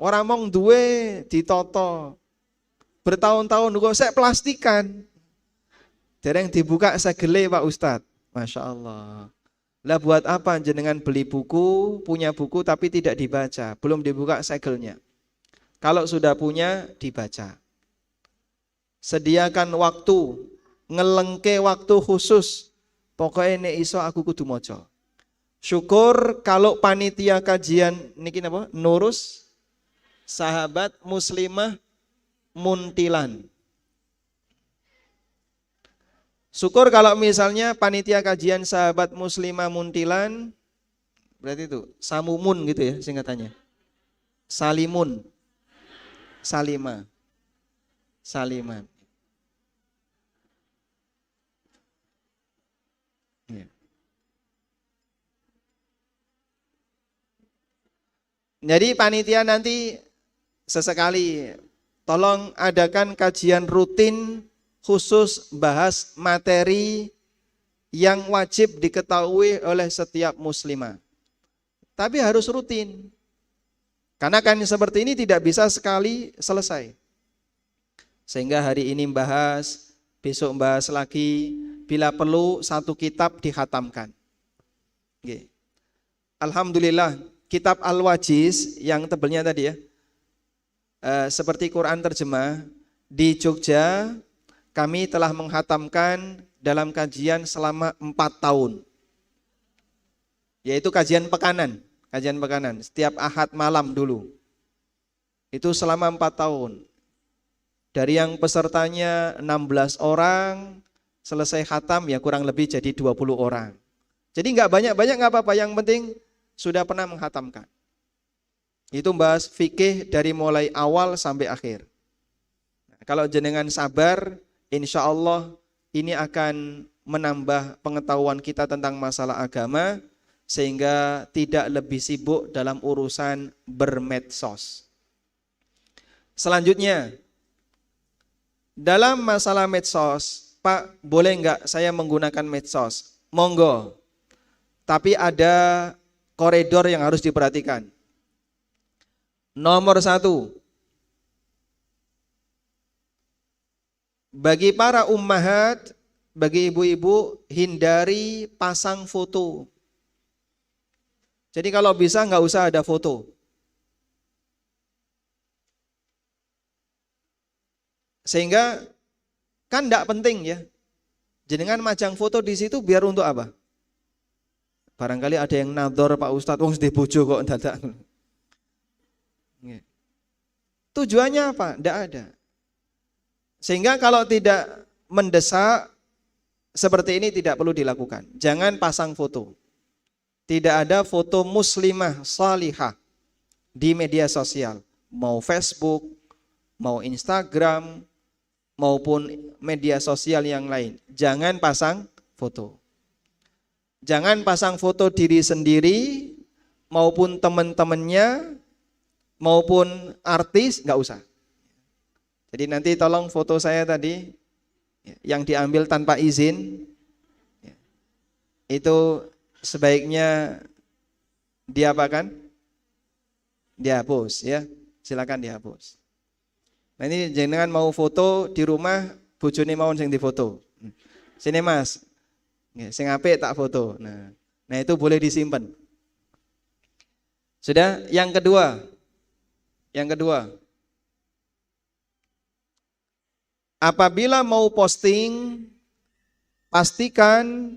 Orang mong duwe ditoto. Bertahun-tahun kok saya plastikan. Dereng dibuka segele Pak Ustadz. Masya Allah. Lah buat apa jenengan beli buku, punya buku tapi tidak dibaca, belum dibuka segelnya. Kalau sudah punya, dibaca. Sediakan waktu, ngelengke waktu khusus. Pokoknya nek iso aku kudu moco. Syukur kalau panitia kajian niki napa? Nurus Sahabat Muslimah Muntilan. Syukur kalau misalnya panitia kajian Sahabat Muslimah Muntilan, berarti itu Samumun gitu ya singkatannya. Salimun, Salima, Saliman. Ya. Jadi panitia nanti sesekali tolong adakan kajian rutin khusus bahas materi yang wajib diketahui oleh setiap muslimah. Tapi harus rutin. Karena kan seperti ini tidak bisa sekali selesai. Sehingga hari ini bahas, besok bahas lagi, bila perlu satu kitab dikhatamkan. Oke. Alhamdulillah, kitab Al-Wajiz yang tebelnya tadi ya, seperti Quran terjemah, di Jogja kami telah menghatamkan dalam kajian selama 4 tahun. Yaitu kajian pekanan, setiap Ahad malam dulu. Itu selama 4 tahun. Dari yang pesertanya 16 orang, selesai khatam ya kurang lebih jadi 20 orang. Jadi nggak banyak-banyak nggak apa-apa, yang penting sudah pernah menghatamkan. Itu bahas fikih dari mulai awal sampai akhir. Nah, kalau jenengan sabar, insya Allah ini akan menambah pengetahuan kita tentang masalah agama, sehingga tidak lebih sibuk dalam urusan bermedsos. Selanjutnya, dalam masalah medsos, Pak, boleh nggak saya menggunakan medsos? Monggo. Tapi ada koridor yang harus diperhatikan. Nomor 1, bagi para ummahat, bagi ibu-ibu, hindari pasang foto. Jadi kalau bisa nggak usah ada foto. Sehingga kan enggak penting ya. Jenengan majang foto di situ biar untuk apa? Barangkali ada yang nador Pak Ustadz, wong sedih bojo kok dadak. Tujuannya apa? Enggak ada. Sehingga kalau tidak mendesak seperti ini tidak perlu dilakukan. Jangan pasang foto. Tidak ada foto muslimah salihah di media sosial. Mau Facebook, mau Instagram, maupun media sosial yang lain. Jangan pasang foto. Jangan pasang foto diri sendiri maupun teman-temannya maupun artis, nggak usah. Jadi nanti tolong foto saya tadi yang diambil tanpa izin itu sebaiknya diapakan? Dihapus ya. Silakan dihapus. Nah ini jangan mau foto di rumah bojone mawon sing difoto. Sini Mas. Sing apik tak foto. Nah itu boleh disimpan. Sudah, yang kedua, Yang kedua, apabila mau posting, pastikan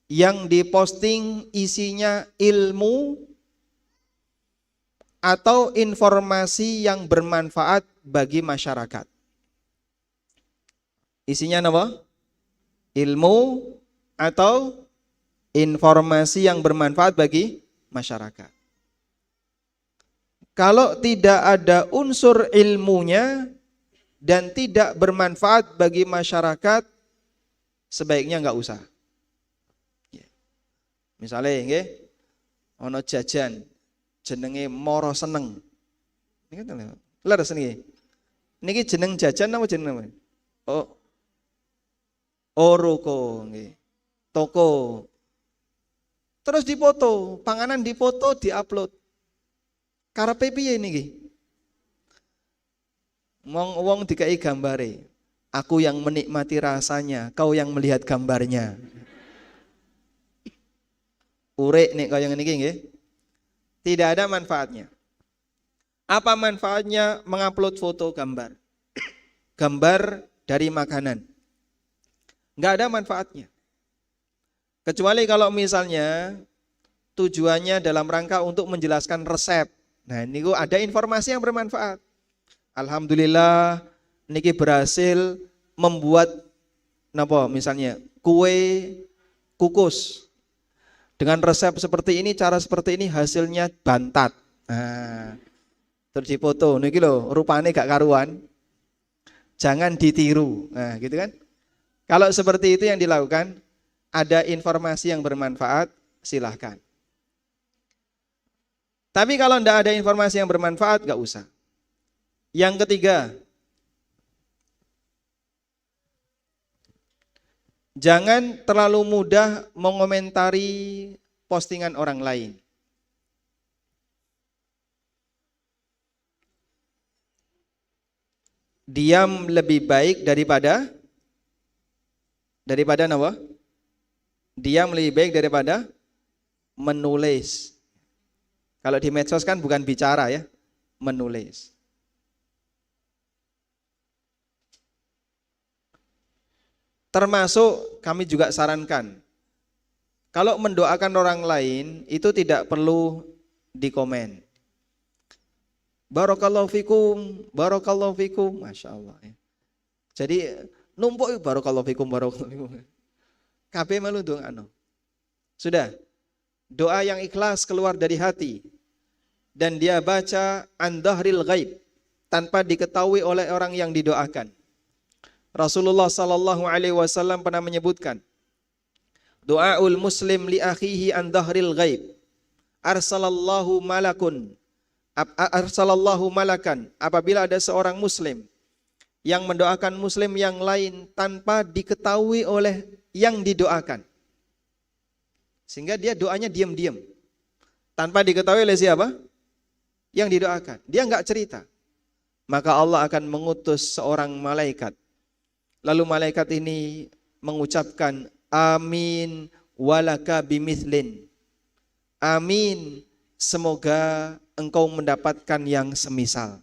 yang diposting isinya ilmu atau informasi yang bermanfaat bagi masyarakat. Isinya apa? Ilmu atau informasi yang bermanfaat bagi masyarakat. Kalau tidak ada unsur ilmunya dan tidak bermanfaat bagi masyarakat, sebaiknya enggak usah. Misalnya, nggih, ono jajan jenenge Moro Seneng. Niki kan leres niki. Niki jeneng jajan apa jeneng apa? Ruko nggih. Toko. Terus dipoto, panganan dipoto, diupload. Karepe piye niki? Wong dikai gambare. Aku yang menikmati rasanya, kau yang melihat gambarnya. Urek nek kaya ngene iki nggih. Tidak ada manfaatnya. Apa manfaatnya mengupload foto gambar? Gambar dari makanan. Enggak ada manfaatnya. Kecuali kalau misalnya tujuannya dalam rangka untuk menjelaskan resep. Nah, ini ada informasi yang bermanfaat. Alhamdulillah niki berhasil membuat misalnya kue kukus. Dengan resep seperti ini, cara seperti ini, hasilnya bantat. Nah, terus dipoto, niki lho, rupane gak karuan. Jangan ditiru. Nah, gitu kan? Kalau seperti itu yang dilakukan, ada informasi yang bermanfaat, silahkan. Tapi kalau tidak ada informasi yang bermanfaat, gak usah. Yang ketiga, jangan terlalu mudah mengomentari postingan orang lain. Diam lebih baik daripada apa? Diam lebih baik daripada menulis. Kalau di medsos kan bukan bicara ya, menulis. Termasuk kami juga sarankan, kalau mendoakan orang lain itu tidak perlu dikomen. Barakallahu fikum, Masya Allah. Jadi numpuk barakallahu fikum. Kabeh malu doa. Sudah, doa yang ikhlas keluar dari hati dan dia baca an dhahril ghaib tanpa diketahui oleh orang yang didoakan. Rasulullah sallallahu alaihi wasallam pernah menyebutkan, doaul muslim li akhihi an dhahril ghaib. Arsalallahu malakan, apabila ada seorang muslim yang mendoakan muslim yang lain tanpa diketahui oleh yang didoakan. Sehingga dia doanya diam-diam. Tanpa diketahui oleh siapa? Yang didoakan. Dia enggak cerita. Maka Allah akan mengutus seorang malaikat. Lalu malaikat ini mengucapkan amin walaka bimithlin. Amin, semoga engkau mendapatkan yang semisal.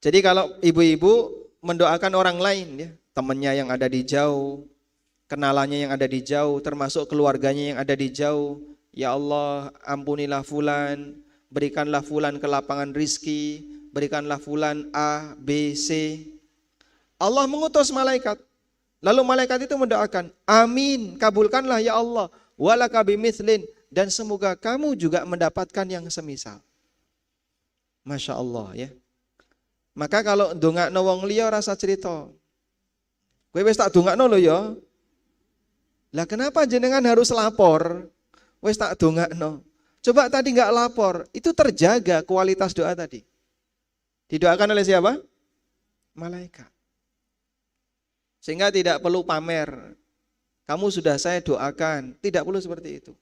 Jadi kalau ibu-ibu mendoakan orang lain ya, temannya yang ada di jauh, kenalannya yang ada di jauh, termasuk keluarganya yang ada di jauh, ya Allah ampunilah fulan, berikanlah fulan kelapangan rizki, berikanlah fulan A, B, C. Allah mengutus malaikat. Lalu malaikat itu mendoakan, amin, kabulkanlah ya Allah, walaka bimithlin, dan semoga kamu juga mendapatkan yang semisal. Masya Allah ya. Maka kalau ndongakno wong liya rasa cerita. Kowe wis tak dongakno lho ya. Lah kenapa jenengan harus lapor? Wis tak dongakno. Coba tadi enggak lapor, itu terjaga kualitas doa tadi. Didoakan oleh siapa? Malaikat. Sehingga tidak perlu pamer. Kamu sudah saya doakan, tidak perlu seperti itu.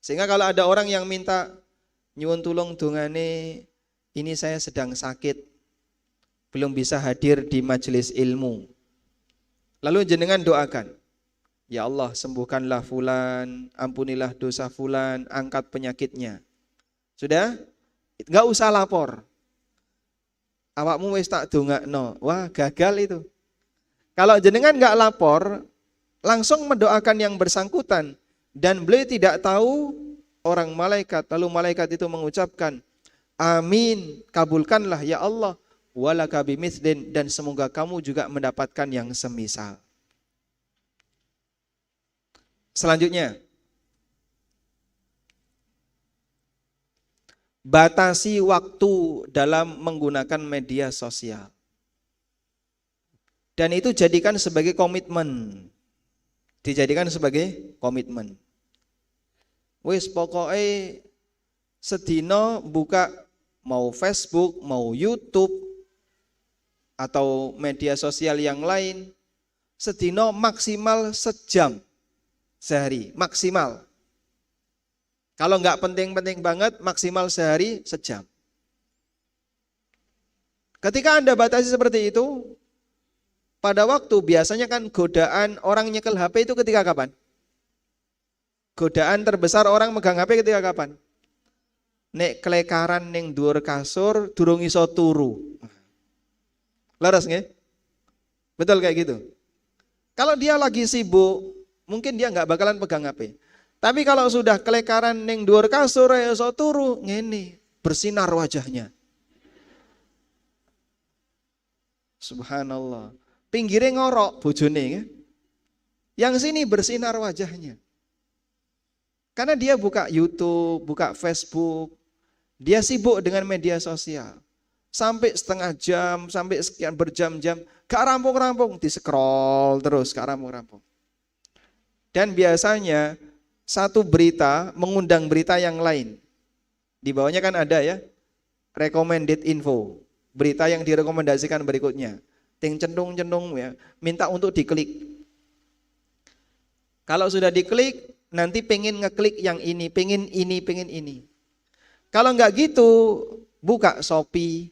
Sehingga kalau ada orang yang minta nyuwun tulung dongane, ini saya sedang sakit, belum bisa hadir di majelis ilmu. Lalu jenengan doakan, ya Allah sembuhkanlah fulan, ampunilah dosa fulan, angkat penyakitnya. Sudah? Enggak usah lapor. Awakmu wis tak dongakno. Wah, gagal itu. Kalau jenengan enggak lapor, langsung mendoakan yang bersangkutan dan beliau tidak tahu orang malaikat, lalu malaikat itu mengucapkan, amin, kabulkanlah ya Allah, walaka bimithlin, dan semoga kamu juga mendapatkan yang semisal. Selanjutnya, batasi waktu dalam menggunakan media sosial. Dan itu jadikan sebagai komitmen. Dijadikan sebagai komitmen. Wis pokoknya sedino buka mau Facebook, mau YouTube, atau media sosial yang lain, sedino maksimal sejam sehari, maksimal. Kalau nggak penting-penting banget, maksimal sehari sejam. Ketika Anda batasi seperti itu, pada waktu biasanya kan godaan orang nyekel HP itu ketika kapan? Godaan terbesar orang megang HP ketika kapan? Nek kelekaran ning dhuwur kasur durung iso turu. Laras nggih? Betul kayak gitu. Kalau dia lagi sibuk, mungkin dia nggak bakalan pegang HP. Tapi kalau sudah kelekaran ning dhuwur kasur iso turu, ngene, bersinar wajahnya. Subhanallah. Pinggirnya ngorok bojone ya. Yang sini bersinar wajahnya. Karena dia buka YouTube, buka Facebook, dia sibuk dengan media sosial. Sampai setengah jam, sampai sekian berjam-jam, gak rampung-rampung, di-scroll terus, gak rampung-rampung. Dan biasanya satu berita mengundang berita yang lain. Di bawahnya kan ada ya, recommended info, berita yang direkomendasikan berikutnya. Ting cendung-cendung ya, minta untuk diklik. Kalau sudah diklik, nanti pengen ngeklik yang ini, pengen ini, pengen ini. Kalau enggak gitu, buka Shopee,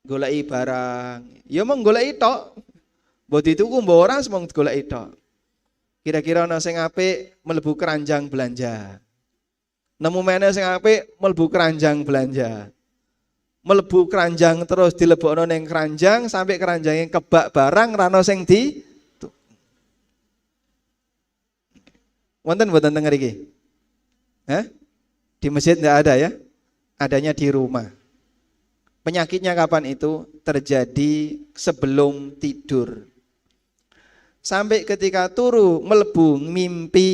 goleki barang. Ya mong goleki tok. Mbok dituku mbok ora mong goleki tok. Kira-kira ana sing apik mlebu keranjang belanja. Nemu meneh sing apik mlebu keranjang belanja. Mlebu keranjang terus dilebokno ning keranjang sampai keranjangnya kebak barang rano sing di wonten mboten teng mriki? Di masjid enggak ada ya? Adanya di rumah. Penyakitnya kapan itu? Terjadi sebelum tidur. Sampai ketika turu mlebu mimpi.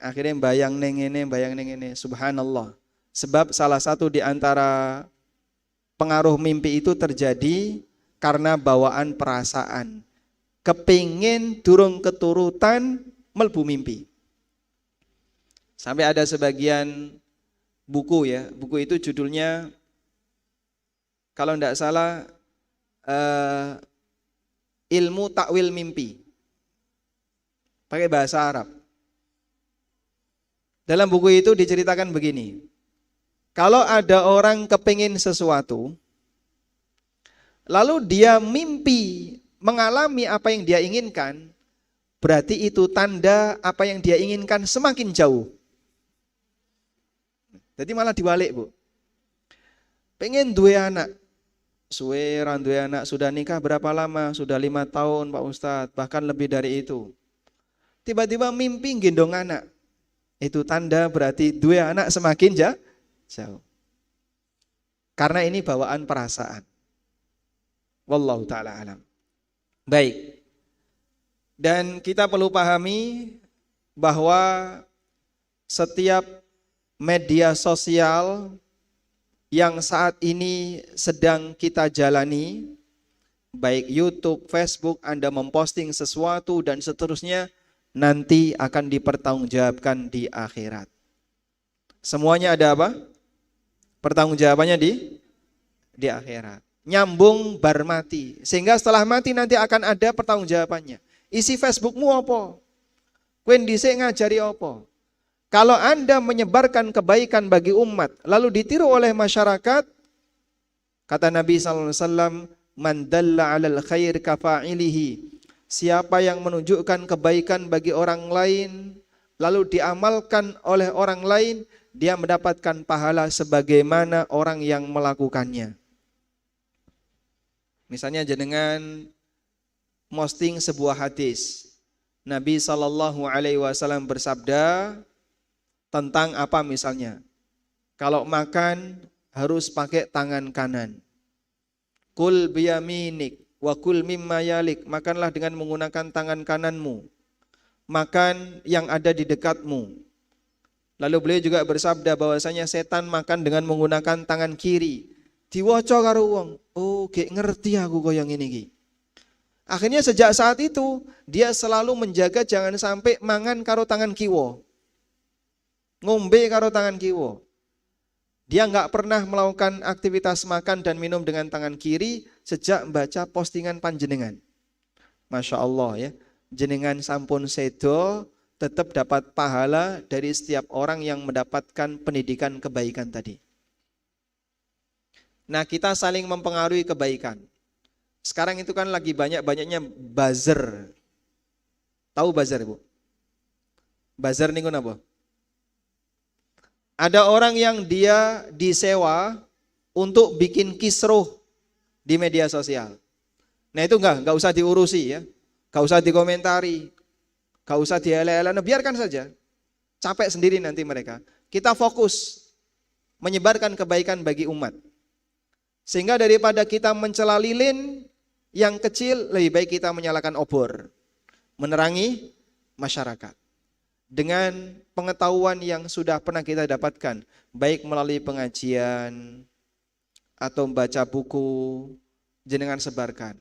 Akhirnya bayang ning ngene, subhanallah. Sebab salah satu di antara pengaruh mimpi itu terjadi karena bawaan perasaan. Kepingin durung keturutan mlebu mimpi. Sampai ada sebagian buku ya, buku itu judulnya kalau tidak salah ilmu takwil mimpi. Pakai bahasa Arab. Dalam buku itu diceritakan begini. Kalau ada orang kepingin sesuatu, lalu dia mimpi mengalami apa yang dia inginkan, berarti itu tanda apa yang dia inginkan semakin jauh. Jadi malah diwalik bu. Pengen duwe anak, suwe ran duwe anak, sudah nikah berapa lama? Sudah 5 tahun Pak Ustadz, bahkan lebih dari itu. Tiba-tiba mimpi gendong anak, itu tanda berarti duwe anak semakin jauh. Karena ini bawaan perasaan. Wallahu ta'ala alam. Baik. Dan kita perlu pahami bahwa setiap media sosial yang saat ini sedang kita jalani, baik YouTube, Facebook, Anda memposting sesuatu dan seterusnya, nanti akan dipertanggungjawabkan di akhirat. Semuanya ada apa? Pertanggungjawabannya di akhirat. Nyambung bar mati. Sehingga setelah mati nanti akan ada pertanggungjawabannya. Isi Facebookmu apa? Kowe dhisik ngajari apa? Kalau Anda menyebarkan kebaikan bagi umat lalu ditiru oleh masyarakat, kata Nabi sallallahu alaihi wasallam, man dalla 'alal khair kafa'ilihi. Siapa yang menunjukkan kebaikan bagi orang lain, lalu diamalkan oleh orang lain, dia mendapatkan pahala sebagaimana orang yang melakukannya. Misalnya jenengan posting sebuah hadis. Nabi SAW bersabda tentang apa misalnya? Kalau makan harus pakai tangan kanan. Kul biyaminik wa kul mimma yalik. Makanlah dengan menggunakan tangan kananmu. Makan yang ada di dekatmu. Lalu beliau juga bersabda bahwasanya setan makan dengan menggunakan tangan kiri. Diwaca karo wong. Oh, gek ngerti aku kaya ngene iki. Akhirnya sejak saat itu dia selalu menjaga jangan sampai mangan karo tangan kiwa. Ngombe karo tangan kiwa. Dia nggak pernah melakukan aktivitas makan dan minum dengan tangan kiri sejak membaca postingan panjenengan. Masya Allah ya. Jenengan sampun sedo tetap dapat pahala dari setiap orang yang mendapatkan pendidikan kebaikan tadi. Nah, kita saling mempengaruhi kebaikan. Sekarang itu kan lagi banyak-banyaknya buzzer. Tahu buzzer, Bu? Buzzer niku napa? Ada orang yang dia disewa untuk bikin kisruh di media sosial. Nah, itu enggak usah diurusi ya. Enggak usah dikomentari. Enggak usah diele-ele, biarkan saja. Capek sendiri nanti mereka. Kita fokus menyebarkan kebaikan bagi umat. Sehingga daripada kita mencela lilin yang kecil, lebih baik kita menyalakan obor. Menerangi masyarakat. Dengan pengetahuan yang sudah pernah kita dapatkan, baik melalui pengajian atau membaca buku, jenengan sebarkan.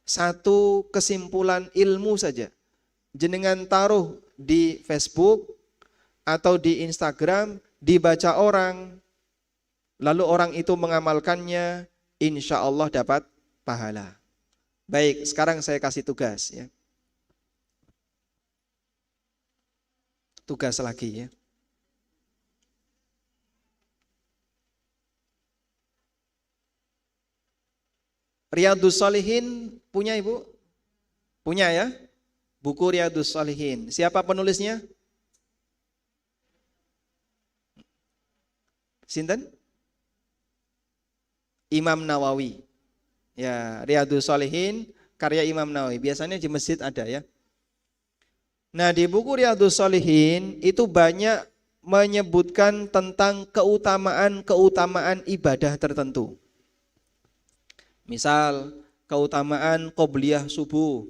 Satu kesimpulan ilmu saja, jenengan taruh di Facebook atau di Instagram, dibaca orang, lalu orang itu mengamalkannya, insya Allah dapat pahala. Baik, sekarang saya kasih tugas ya. Tugas lagi ya. Riyadhus Shalihin punya Ibu? Punya ya? Buku Riyadhus Shalihin. Siapa penulisnya? Sinten? Imam Nawawi. Ya, Riyadhus Shalihin karya Imam Nawawi. Biasanya di masjid ada ya. Nah, di buku Riyadhus Shalihin itu banyak menyebutkan tentang keutamaan ibadah tertentu. Misal, keutamaan qobliyah subuh,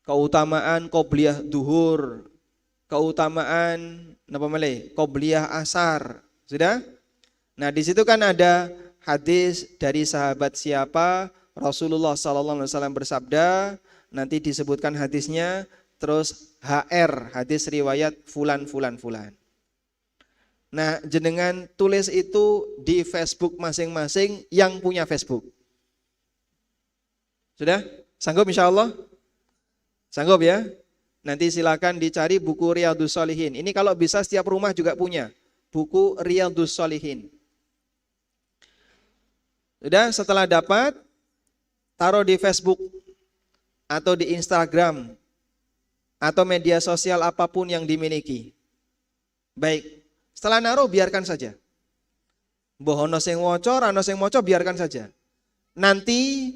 keutamaan qobliyah duhur, keutamaan qobliyah asar. Sudah? Nah, di situ kan ada hadis dari sahabat siapa, Rasulullah SAW bersabda, nanti disebutkan hadisnya. Terus HR, hadis riwayat fulan. Nah, jenengan tulis itu di Facebook masing-masing yang punya Facebook. Sudah? Sanggup insya Allah? Sanggup ya? Nanti silakan dicari buku Riyadhus Shalihin. Ini kalau bisa setiap rumah juga punya. Buku Riyadhus Shalihin. Sudah? Setelah dapat, taruh di Facebook atau di Instagram atau media sosial apapun yang dimiliki. Baik, setelah naruh biarkan saja. Mbah ono sing waca, ana sing maca biarkan saja. Nanti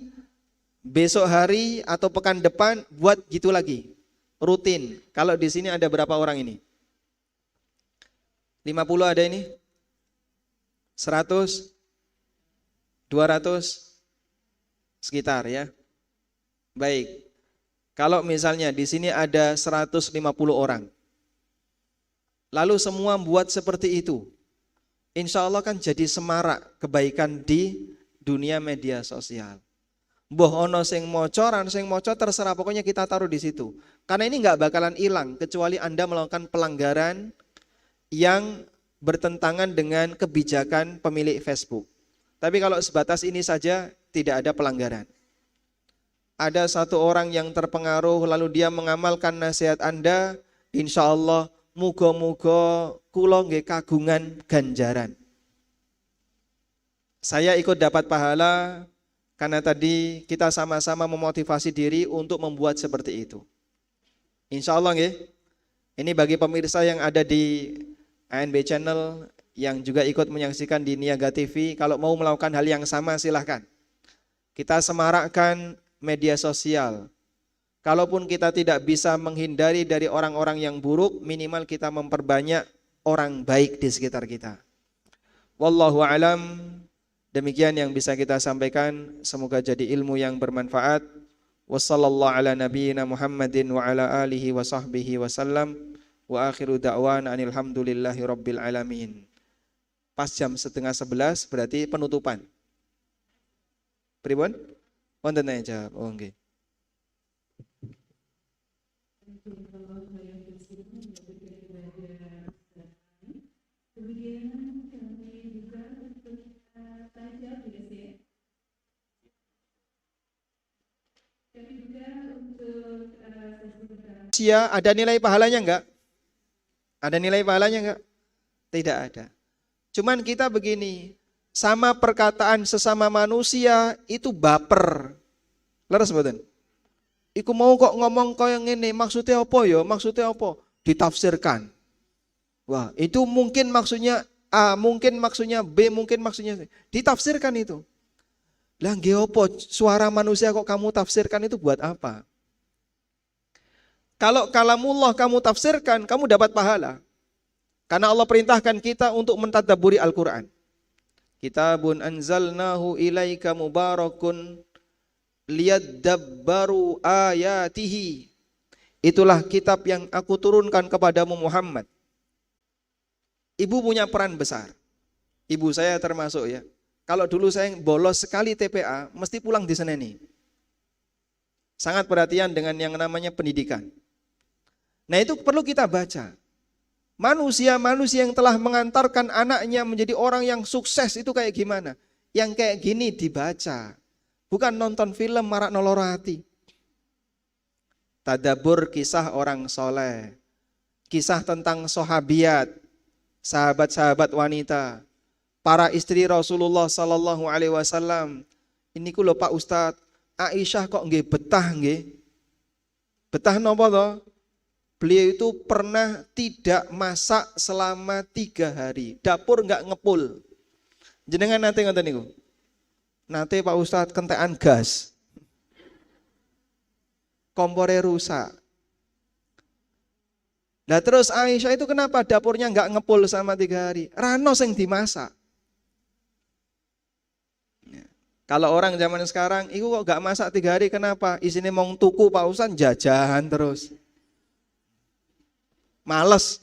besok hari atau pekan depan buat gitu lagi. Rutin. Kalau di sini ada berapa orang ini? 50 ada ini? 100? 200? Sekitar ya. Baik. Kalau misalnya di sini ada 150 orang, lalu semua buat seperti itu, insya Allah kan jadi semarak kebaikan di dunia media sosial. Mbah ono sing maca, ora ono sing maca, terserah, pokoknya kita taruh di situ. Karena ini nggak bakalan hilang kecuali Anda melakukan pelanggaran yang bertentangan dengan kebijakan pemilik Facebook. Tapi kalau sebatas ini saja tidak ada pelanggaran. Ada satu orang yang terpengaruh lalu dia mengamalkan nasihat Anda, insya Allah muga-muga kula nggih kagungan ganjaran. Saya ikut dapat pahala karena tadi kita sama-sama memotivasi diri untuk membuat seperti itu. Insya Allah nggih. Ini bagi pemirsa yang ada di ANB Channel yang juga ikut menyaksikan di Niaga TV, kalau mau melakukan hal yang sama silahkan. Kita semarakkan media sosial. Kalaupun kita tidak bisa menghindari dari orang-orang yang buruk, minimal kita memperbanyak orang baik di sekitar kita. Wallahu alam, demikian yang bisa kita sampaikan, semoga jadi ilmu yang bermanfaat. Wassallallahu ala nabiyyina Muhammadin wa ala alihi wa sahbihi wasallam. Wa akhiru da'wana anil hamdulillahi rabbil alamin. Pas jam 10:30 berarti penutupan. Pripun? Wonten aja. Oh nggih. Ada nilai pahalanya enggak? Ada nilai pahalanya enggak? Tidak ada. Cuman kita begini, sama perkataan sesama manusia itu baper. Leres mboten? Iku mau kok ngomong kaya ngene, maksudnya apa ya? Maksudnya apa? Ditafsirkan. Wah, itu mungkin maksudnya A, mungkin maksudnya B, mungkin maksudnya C. Ditafsirkan itu. Lah nggih apa? Suara manusia kok kamu tafsirkan itu buat apa? Kalau kalamullah kamu tafsirkan, kamu dapat pahala. Karena Allah perintahkan kita untuk mentadabburi Al-Quran. Kitabun anzalnahu ilaika mubarakun liyadabbaru ayatihi. Itulah kitab yang aku turunkan kepadamu Muhammad. Ibu punya peran besar. Ibu saya termasuk ya. Kalau dulu saya bolos sekali TPA, mesti pulang di Seneni. Sangat perhatian dengan yang namanya pendidikan. Nah itu perlu kita baca. Manusia-manusia yang telah mengantarkan anaknya menjadi orang yang sukses itu kayak gimana? Yang kayak gini dibaca. Bukan nonton film marak noloro hati. Tadabur kisah orang soleh. Kisah tentang sahabiat, sahabat-sahabat wanita, para istri Rasulullah Sallallahu Alaihi Wasallam. Ini kulo Pak Ustadz, Aisyah kok nggih betah nggih? Betah nopo toh? Beliau itu pernah tidak masak selama 3 hari. Dapur nggak ngepul. Jenengan nate ngoten niku. Nate Pak Ustadz kentekan gas. Kompore rusak. Nah terus Aisyah itu kenapa dapurnya nggak ngepul selama 3 hari? Rano sing dimasak. Kalau orang zaman sekarang, itu kok nggak masak 3 hari kenapa? Isinya mau tuku Pak Ustadz jajan terus. Males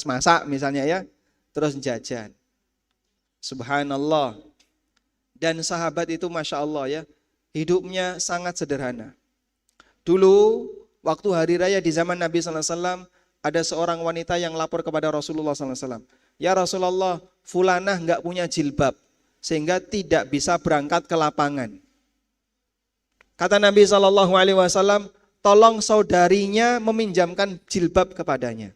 masak misalnya ya, terus jajan. Subhanallah. Dan sahabat itu Masya Allah ya, hidupnya sangat sederhana. Dulu waktu hari raya di zaman Nabi SAW, ada seorang wanita yang lapor kepada Rasulullah SAW. Ya Rasulullah, fulanah nggak punya jilbab, sehingga tidak bisa berangkat ke lapangan. Kata Nabi SAW, tolong saudarinya meminjamkan jilbab kepadanya.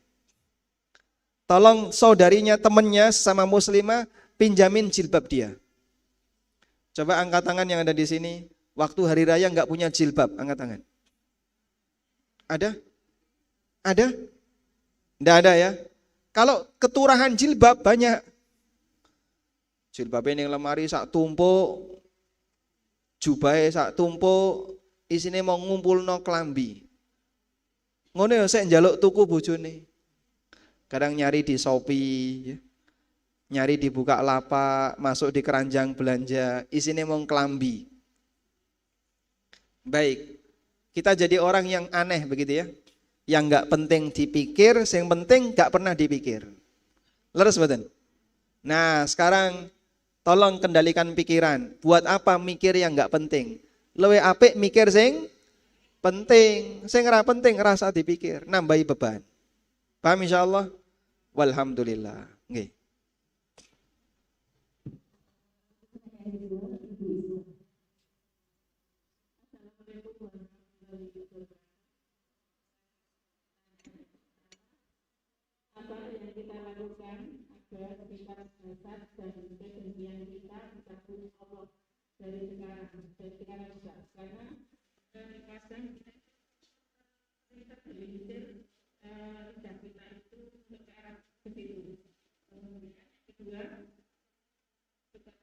Tolong saudarinya, temannya sesama muslimah, pinjamin jilbab dia. Coba angkat tangan yang ada di sini, waktu hari raya nggak punya jilbab, angkat tangan. Ada? Ada? Nggak ada ya? Kalau keturahan jilbab banyak. Jilbab ini lemari sak tumpuk, jubahe sak tumpuk, isine mau ngumpulno klambi. Ngono ya sik njaluk tuku bojone. Kadang nyari di Shopee, nyari di Bukalapak, masuk di keranjang belanja, isine mau klambi. Baik, kita jadi orang yang aneh begitu ya, yang nggak penting dipikir, yang penting nggak pernah dipikir. Leres mboten? Nah sekarang tolong kendalikan pikiran. Buat apa mikir yang nggak penting? Luwe apik mikir sing penting, sing ora penting rasa dipikir, nambahi beban. Paham insyaallah? Walhamdulillah. Nggih. Apa yang kita lakukan agar sifat hasad dan kebencian kita bisa pulih Allah dari sekarang juga. Karena kadang kita berpikir tidak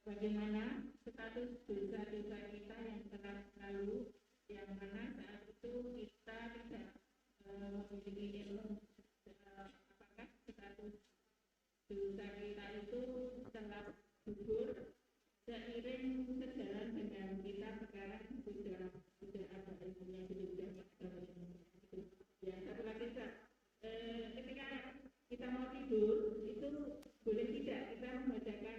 bagaimana status dosa-dosa kita yang telah lalu, yang mana saat itu kita tidak memiliki ilmu apakah status dosa kita itu telah gugur seiring sejalan dengan kita sekarang sudah ada ilmunya, sudah ada ilmunya. Ya, satu lagi ketika kita mau tidur itu boleh tidak kita membacakan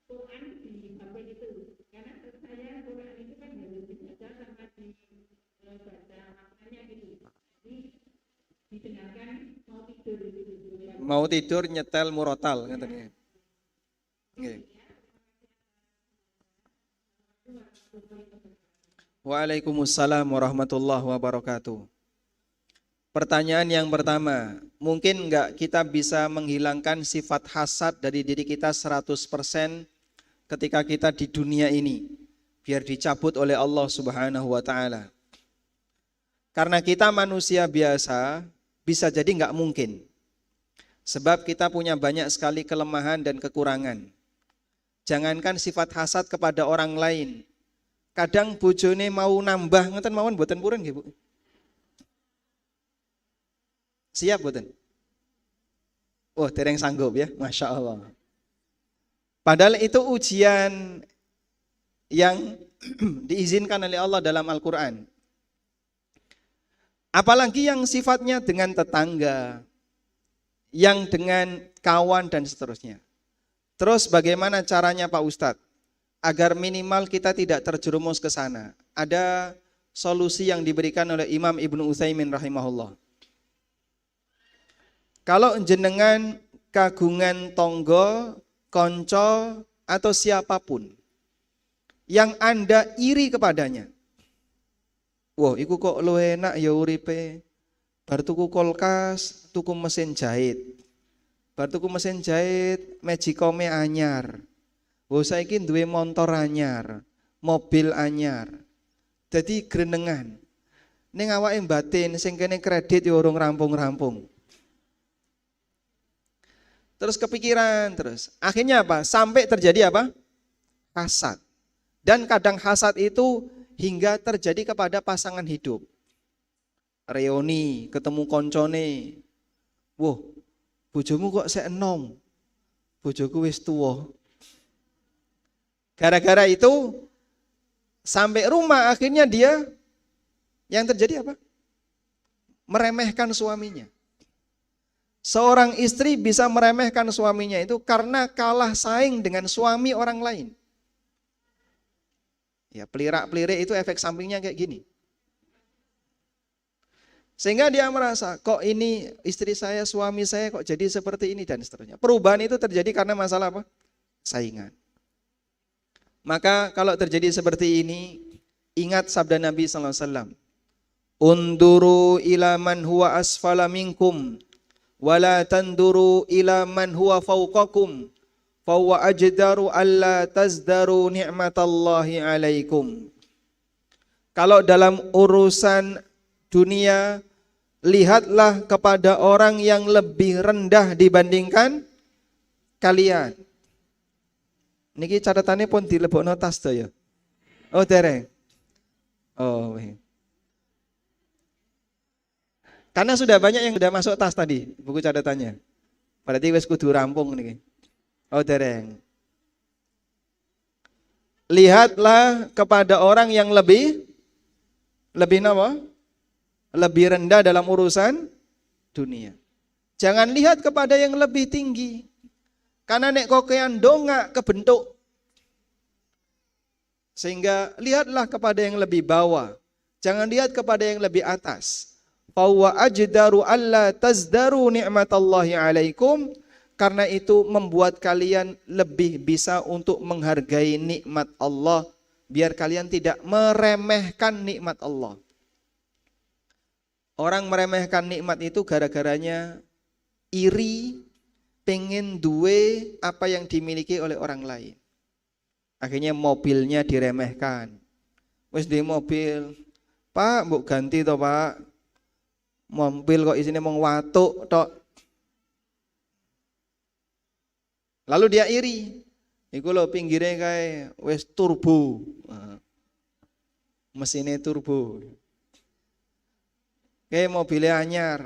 Quran di HP itu, karena saya Quran itu kan harus dibaca sama dibaca maknanya gitu, jadi didengarkan mau tidur gitu. Mau tidur nyetel murotal katanya. Okay. Waalaikumsalam warahmatullahi wabarakatuh. Pertanyaan yang pertama, mungkin enggak kita bisa menghilangkan sifat hasad dari diri kita 100% ketika kita di dunia ini, biar dicabut oleh Allah Subhanahu wa taala. Karena kita manusia biasa, bisa jadi enggak mungkin. Sebab kita punya banyak sekali kelemahan dan kekurangan. Jangankan sifat hasad kepada orang lain, kadang bojone mau nambah ngeten mawon mboten purun nggih, Bu. Siap mboten? Oh, dereng sanggup ya, Masya Allah. Padahal itu ujian yang diizinkan oleh Allah dalam Al-Quran. Apalagi yang sifatnya dengan tetangga, yang dengan kawan dan seterusnya. Terus bagaimana caranya Pak Ustadz? Agar minimal kita tidak terjerumus ke sana. Ada solusi yang diberikan oleh Imam Ibnu Utsaimin rahimahullah. Kalau jenengan kagungan tonggo, konco, atau siapapun yang Anda iri kepadanya. Wah, iku kok lu enak ya uripe. Bar tuku kulkas, tuku mesin jahit. Bar tuku mesin jahit, magicome anyar. Wah, saiki duwe motor anyar, mobil anyar. Jadi grenengan. Ning awake batin sing kene kredit ya urung rampung-rampung. Terus kepikiran terus. Akhirnya apa? Sampai terjadi apa? Hasad. Dan kadang hasad itu hingga terjadi kepada pasangan hidup. Reuni, ketemu koncone. Wah, bojomu kok sek enom. Bojoku wis tuwa. Gara-gara itu sampai rumah akhirnya dia yang terjadi apa? Meremehkan suaminya. Seorang istri bisa meremehkan suaminya itu karena kalah saing dengan suami orang lain. Ya, pelirak-pelirik itu efek sampingnya kayak gini. Sehingga dia merasa, kok ini istri saya, suami saya kok jadi seperti ini dan seterusnya. Perubahan itu terjadi karena masalah apa? Saingan. Maka kalau terjadi seperti ini, ingat sabda Nabi SAW. Unduru ila man huwa asfala minkum. Wala tanduru ila man huwa fawqakum fahuwa ajdaru alla tazdaru ni'matallahi alaikum. Kalau dalam urusan dunia, lihatlah kepada orang yang lebih rendah dibandingkan kalian. Niki catatannya pun dilebokno tas to ya. Oh dereng. Oh. Karena sudah banyak yang sudah masuk tas tadi, buku catatannya. Berarti wis kudu rampung niki. Oh dereng. Lihatlah kepada orang yang lebih napa? Lebih rendah dalam urusan dunia. Jangan lihat kepada yang lebih tinggi. Karena nek kokean dongak kebentuk. Sehingga lihatlah kepada yang lebih bawah. Jangan lihat kepada yang lebih atas. Fahuwa ajdaru alla tazdaru ni'matallahi alaikum. Karena itu membuat kalian lebih bisa untuk menghargai nikmat Allah. Biar kalian tidak meremehkan nikmat Allah. Orang meremehkan nikmat itu gara-garanya iri, pengen duwe apa yang dimiliki oleh orang lain. Akhirnya mobilnya diremehkan. Wis di mobil, Pak, mbok ganti toh Pak. Mobil kok isinya mau watuk tok. Lalu dia iri. Iku lho pinggire kae wis turbo. Mesinnya turbo. Kayak mobilnya anyar.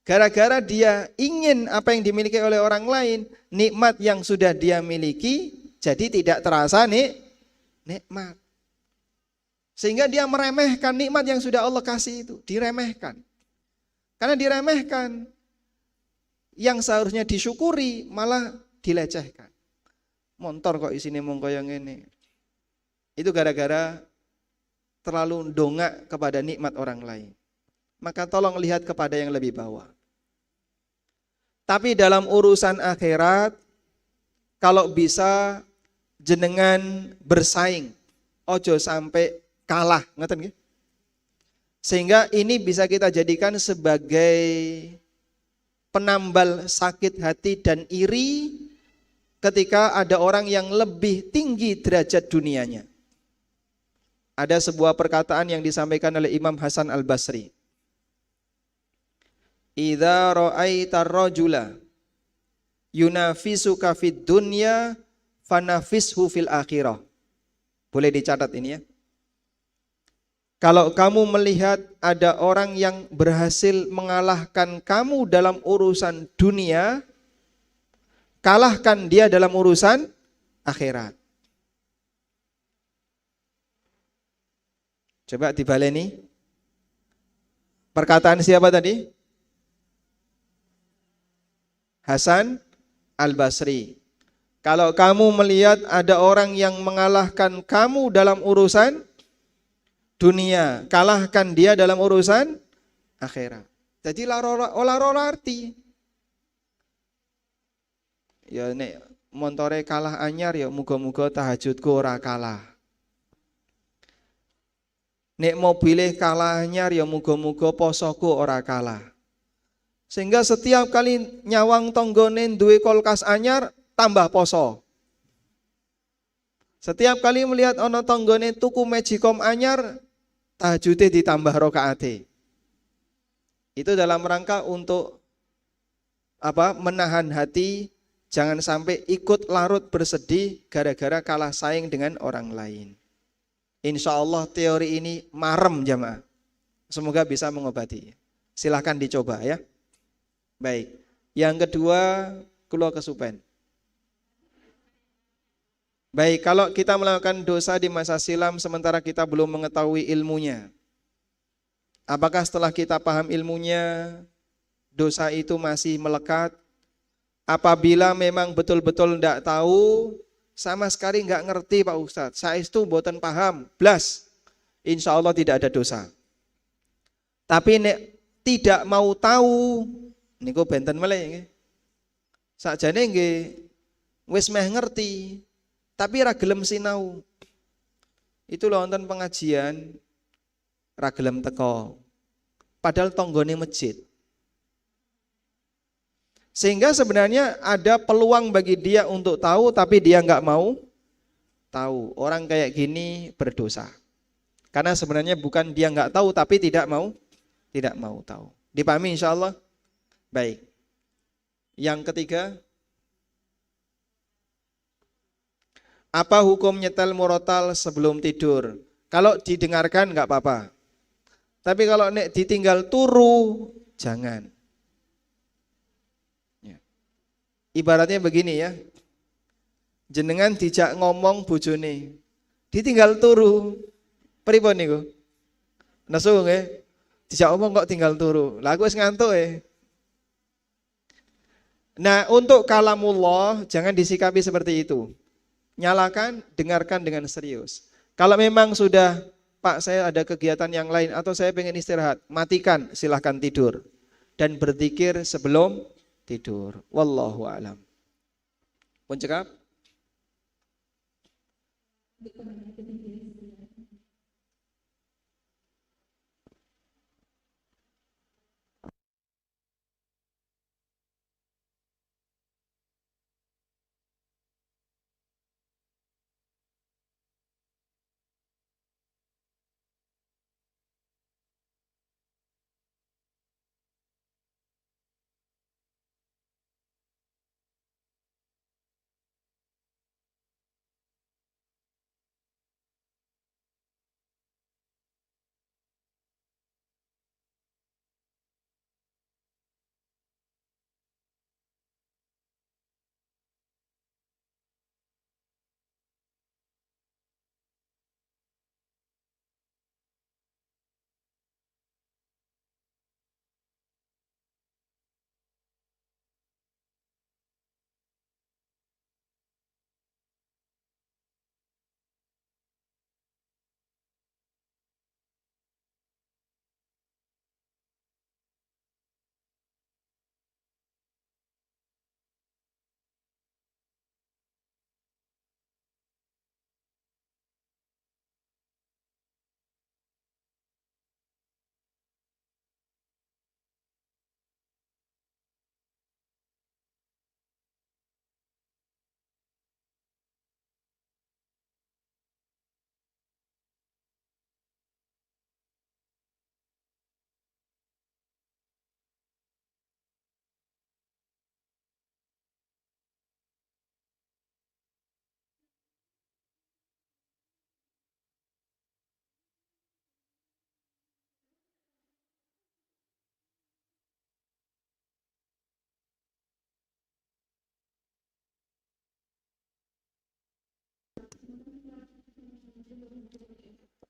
Gara-gara dia ingin apa yang dimiliki oleh orang lain, nikmat yang sudah dia miliki jadi tidak terasa nikmat. Sehingga dia meremehkan nikmat yang sudah Allah kasih itu, diremehkan. Karena diremehkan, yang seharusnya disyukuri malah dilecehkan. Montor kok isine mung kaya ngene. Itu gara-gara terlalu ndongak kepada nikmat orang lain. Maka tolong lihat kepada yang lebih bawah. Tapi dalam urusan akhirat, kalau bisa jenengan bersaing, ojo sampai kalah, ngeten nggih? Sehingga ini bisa kita jadikan sebagai penambal sakit hati dan iri ketika ada orang yang lebih tinggi derajat dunianya. Ada sebuah perkataan yang disampaikan oleh Imam Hasan Al-Basri. Idza ra'aita ar-rajula yunafisuka fid dunya fanafishu fil akhirah. Boleh dicatat ini ya. Kalau kamu melihat ada orang yang berhasil mengalahkan kamu dalam urusan dunia, kalahkan dia dalam urusan akhirat. Coba dibaleni. Perkataan siapa tadi? Hasan Al-Basri. Kalau kamu melihat ada orang yang mengalahkan kamu dalam urusan dunia, kalahkan dia dalam urusan akhirat. Jadi olah arti. Ya nek montore kalah anyar ya muga-muga tahajudku ora kalah. Nek mobile kalah anyar ya muga-muga posoku ora kalah. Sehingga setiap kali nyawang tonggone duwe kulkas anyar tambah poso. Setiap kali melihat ono tonggone tuku Magicom anyar tahajude ditambah rakaate. Itu dalam rangka untuk menahan hati jangan sampai ikut larut bersedih gara-gara kalah saing dengan orang lain. Insya Allah teori ini marem jamaah. Semoga bisa mengobati. Silahkan dicoba ya. Baik. Yang kedua, kula kesupen. Baik, kalau kita melakukan dosa di masa silam sementara kita belum mengetahui ilmunya. Apakah setelah kita paham ilmunya, dosa itu masih melekat? Apabila memang betul-betul tidak tahu, sama sekali nggak ngerti Pak Ustadz, saya itu mboten paham, blas, insya Allah tidak ada dosa. Tapi nek tidak mau tahu, niku benten meleh nggih. Sakjane nggih wis meh ngerti, tapi ra gelem sinau. Itu lho wonten pengajian ra gelem teko. Padahal tonggone masjid. Sehingga sebenarnya ada peluang bagi dia untuk tahu tapi dia enggak mau tahu. Orang kayak gini berdosa. Karena sebenarnya bukan dia enggak tahu tapi tidak mau tahu. Dipahami insyaallah? Baik. Yang ketiga, apa hukum nyetel murotal sebelum tidur? Kalau didengarkan nggak apa-apa. Tapi kalau nek ditinggal turu, jangan. Ya. Ibaratnya begini ya. Jenengan dijak ngomong bojone, ditinggal turu. Pripun niku? Nesu nggih. Dijak ngomong kok tinggal turu. Lah aku wis ngantuk Nah, untuk kalamullah jangan disikapi seperti itu. Nyalakan, dengarkan dengan serius. Kalau memang sudah, Pak saya ada kegiatan yang lain atau saya pengen istirahat, matikan, silahkan tidur. Dan berzikir sebelum tidur. Wallahu a'lam. Pun cekap?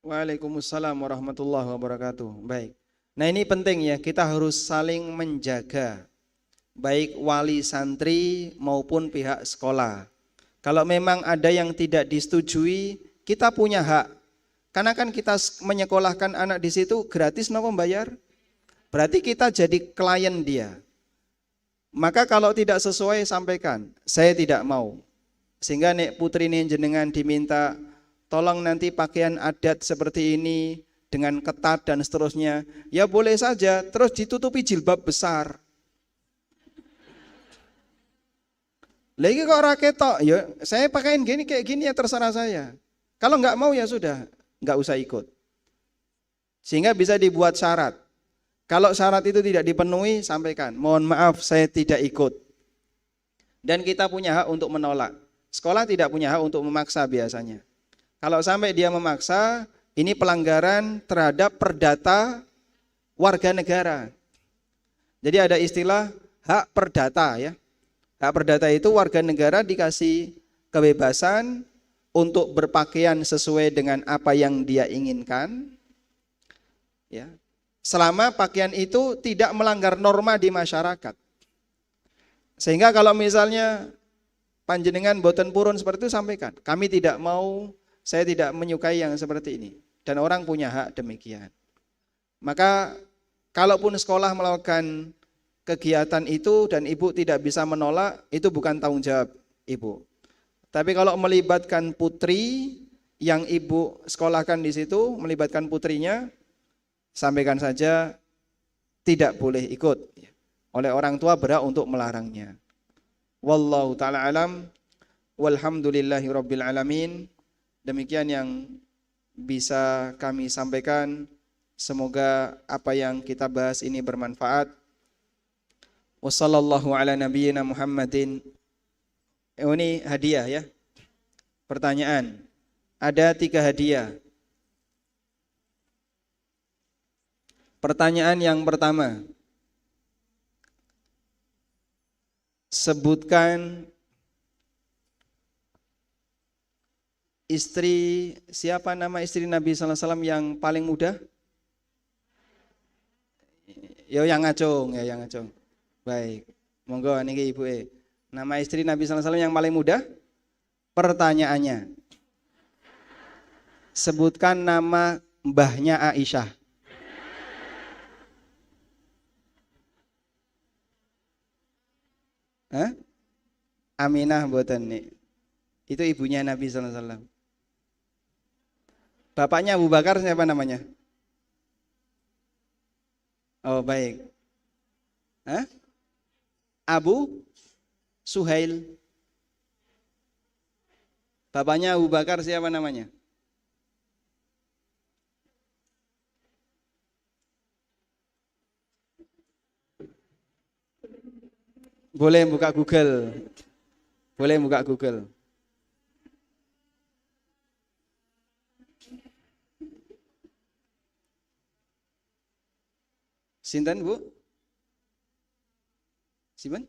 Waalaikumsalam warahmatullahi wabarakatuh. Baik. Nah, ini penting ya, kita harus saling menjaga baik wali santri maupun pihak sekolah. Kalau memang ada yang tidak disetujui, kita punya hak. Karena kan kita menyekolahkan anak di situ gratis nopo bayar. Berarti kita jadi klien dia. Maka kalau tidak sesuai sampaikan, saya tidak mau. Sehingga nek putri ini jenengan diminta tolong nanti pakaian adat seperti ini dengan ketat dan seterusnya. Ya boleh saja, terus ditutupi jilbab besar. Lagi kok rakyat tok, ya saya pakaiin gini kayak gini ya terserah saya. Kalau nggak mau ya sudah, nggak usah ikut. Sehingga bisa dibuat syarat. Kalau syarat itu tidak dipenuhi, sampaikan, mohon maaf saya tidak ikut. Dan kita punya hak untuk menolak. Sekolah tidak punya hak untuk memaksa biasanya. Kalau sampai dia memaksa, ini pelanggaran terhadap perdata warga negara. Jadi ada istilah hak perdata ya. Hak perdata itu warga negara dikasih kebebasan untuk berpakaian sesuai dengan apa yang dia inginkan. Ya. Selama pakaian itu tidak melanggar norma di masyarakat. Sehingga kalau misalnya panjenengan boten purun seperti itu sampaikan. Kami tidak mau, saya tidak menyukai yang seperti ini. Dan orang punya hak demikian. Maka kalaupun sekolah melakukan kegiatan itu dan ibu tidak bisa menolak, itu bukan tanggung jawab ibu. Tapi kalau melibatkan putri yang ibu sekolahkan di situ, melibatkan putrinya, sampaikan saja tidak boleh ikut. Oleh orang tua berhak untuk melarangnya. Wallahu ta'ala alam. Walhamdulillahi rabbil alamin. Demikian yang bisa kami sampaikan. Semoga apa yang kita bahas ini bermanfaat. Wassallallahu ala nabiyyina Muhammadin. Ini hadiah ya. Pertanyaan. Ada 3 hadiah. Pertanyaan yang pertama. Sebutkan istri, siapa nama istri Nabi sallallahu alaihi wasallam yang paling muda? Yo yang ngacung, ya yang ngacung. Baik, monggo niki Ibu Nama istri Nabi sallallahu alaihi wasallam yang paling muda? Pertanyaannya. Sebutkan nama mbahnya Aisyah. Hah? Aminah mboten nih. Itu ibunya Nabi sallallahu alaihi wasallam. Bapaknya Abu Bakar siapa namanya? Oh, baik. Hah? Abu Suhail. Bapaknya Abu Bakar siapa namanya? Boleh buka Google. Boleh buka Google. Sinten Bu? Sinten?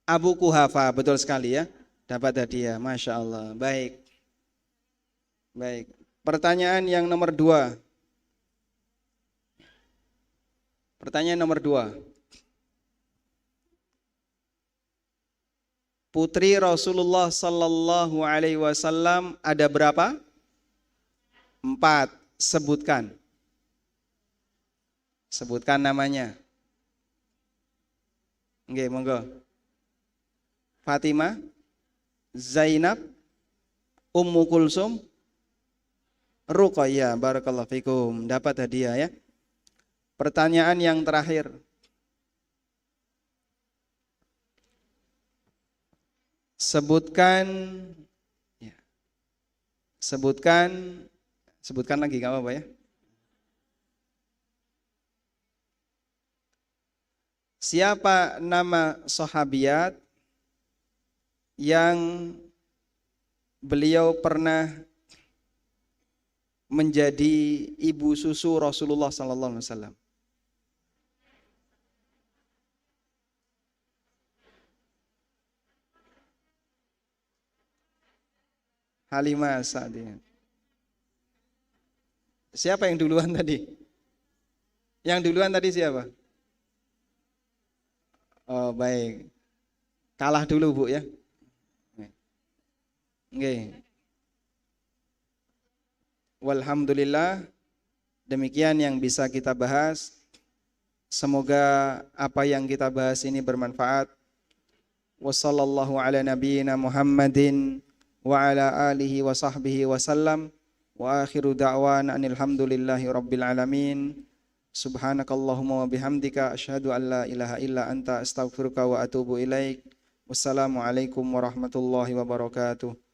Abu Kuhafa, betul sekali ya. Dapat hadiah, Masya Allah. Baik. Baik. Pertanyaan yang nomor 2. Pertanyaan nomor 2. Putri Rasulullah sallallahu alaihi wasallam ada berapa? 4. Sebutkan. Sebutkan namanya. Nggih, monggo. Fatimah, Zainab, Ummu Kulsum, Ruqayyah. Barakallahu fikum. Dapat hadiah ya. Pertanyaan yang terakhir. Sebutkan ya. Sebutkan lagi enggak apa-apa ya. Siapa nama sahabiat yang beliau pernah menjadi ibu susu Rasulullah sallallahu alaihi wasallam? Halimah Sa'diyah. Siapa yang duluan tadi? Yang duluan tadi siapa? Oh, baik. Kalah dulu, Bu ya. Oke. Walhamdulillah, demikian yang bisa kita bahas. Semoga apa yang kita bahas ini bermanfaat. Wassallallahu ala nabiyyina Muhammadin wa ala alihi wa sahbihi wasallam. Wa akhiru da'wana anil hamdulillahi rabbil alamin. Subhanakallahumma wa bihamdika asyhadu an la ilaha illa anta astaghfiruka wa atubu ilaik. Wassalamualaikum warahmatullahi wabarakatuh.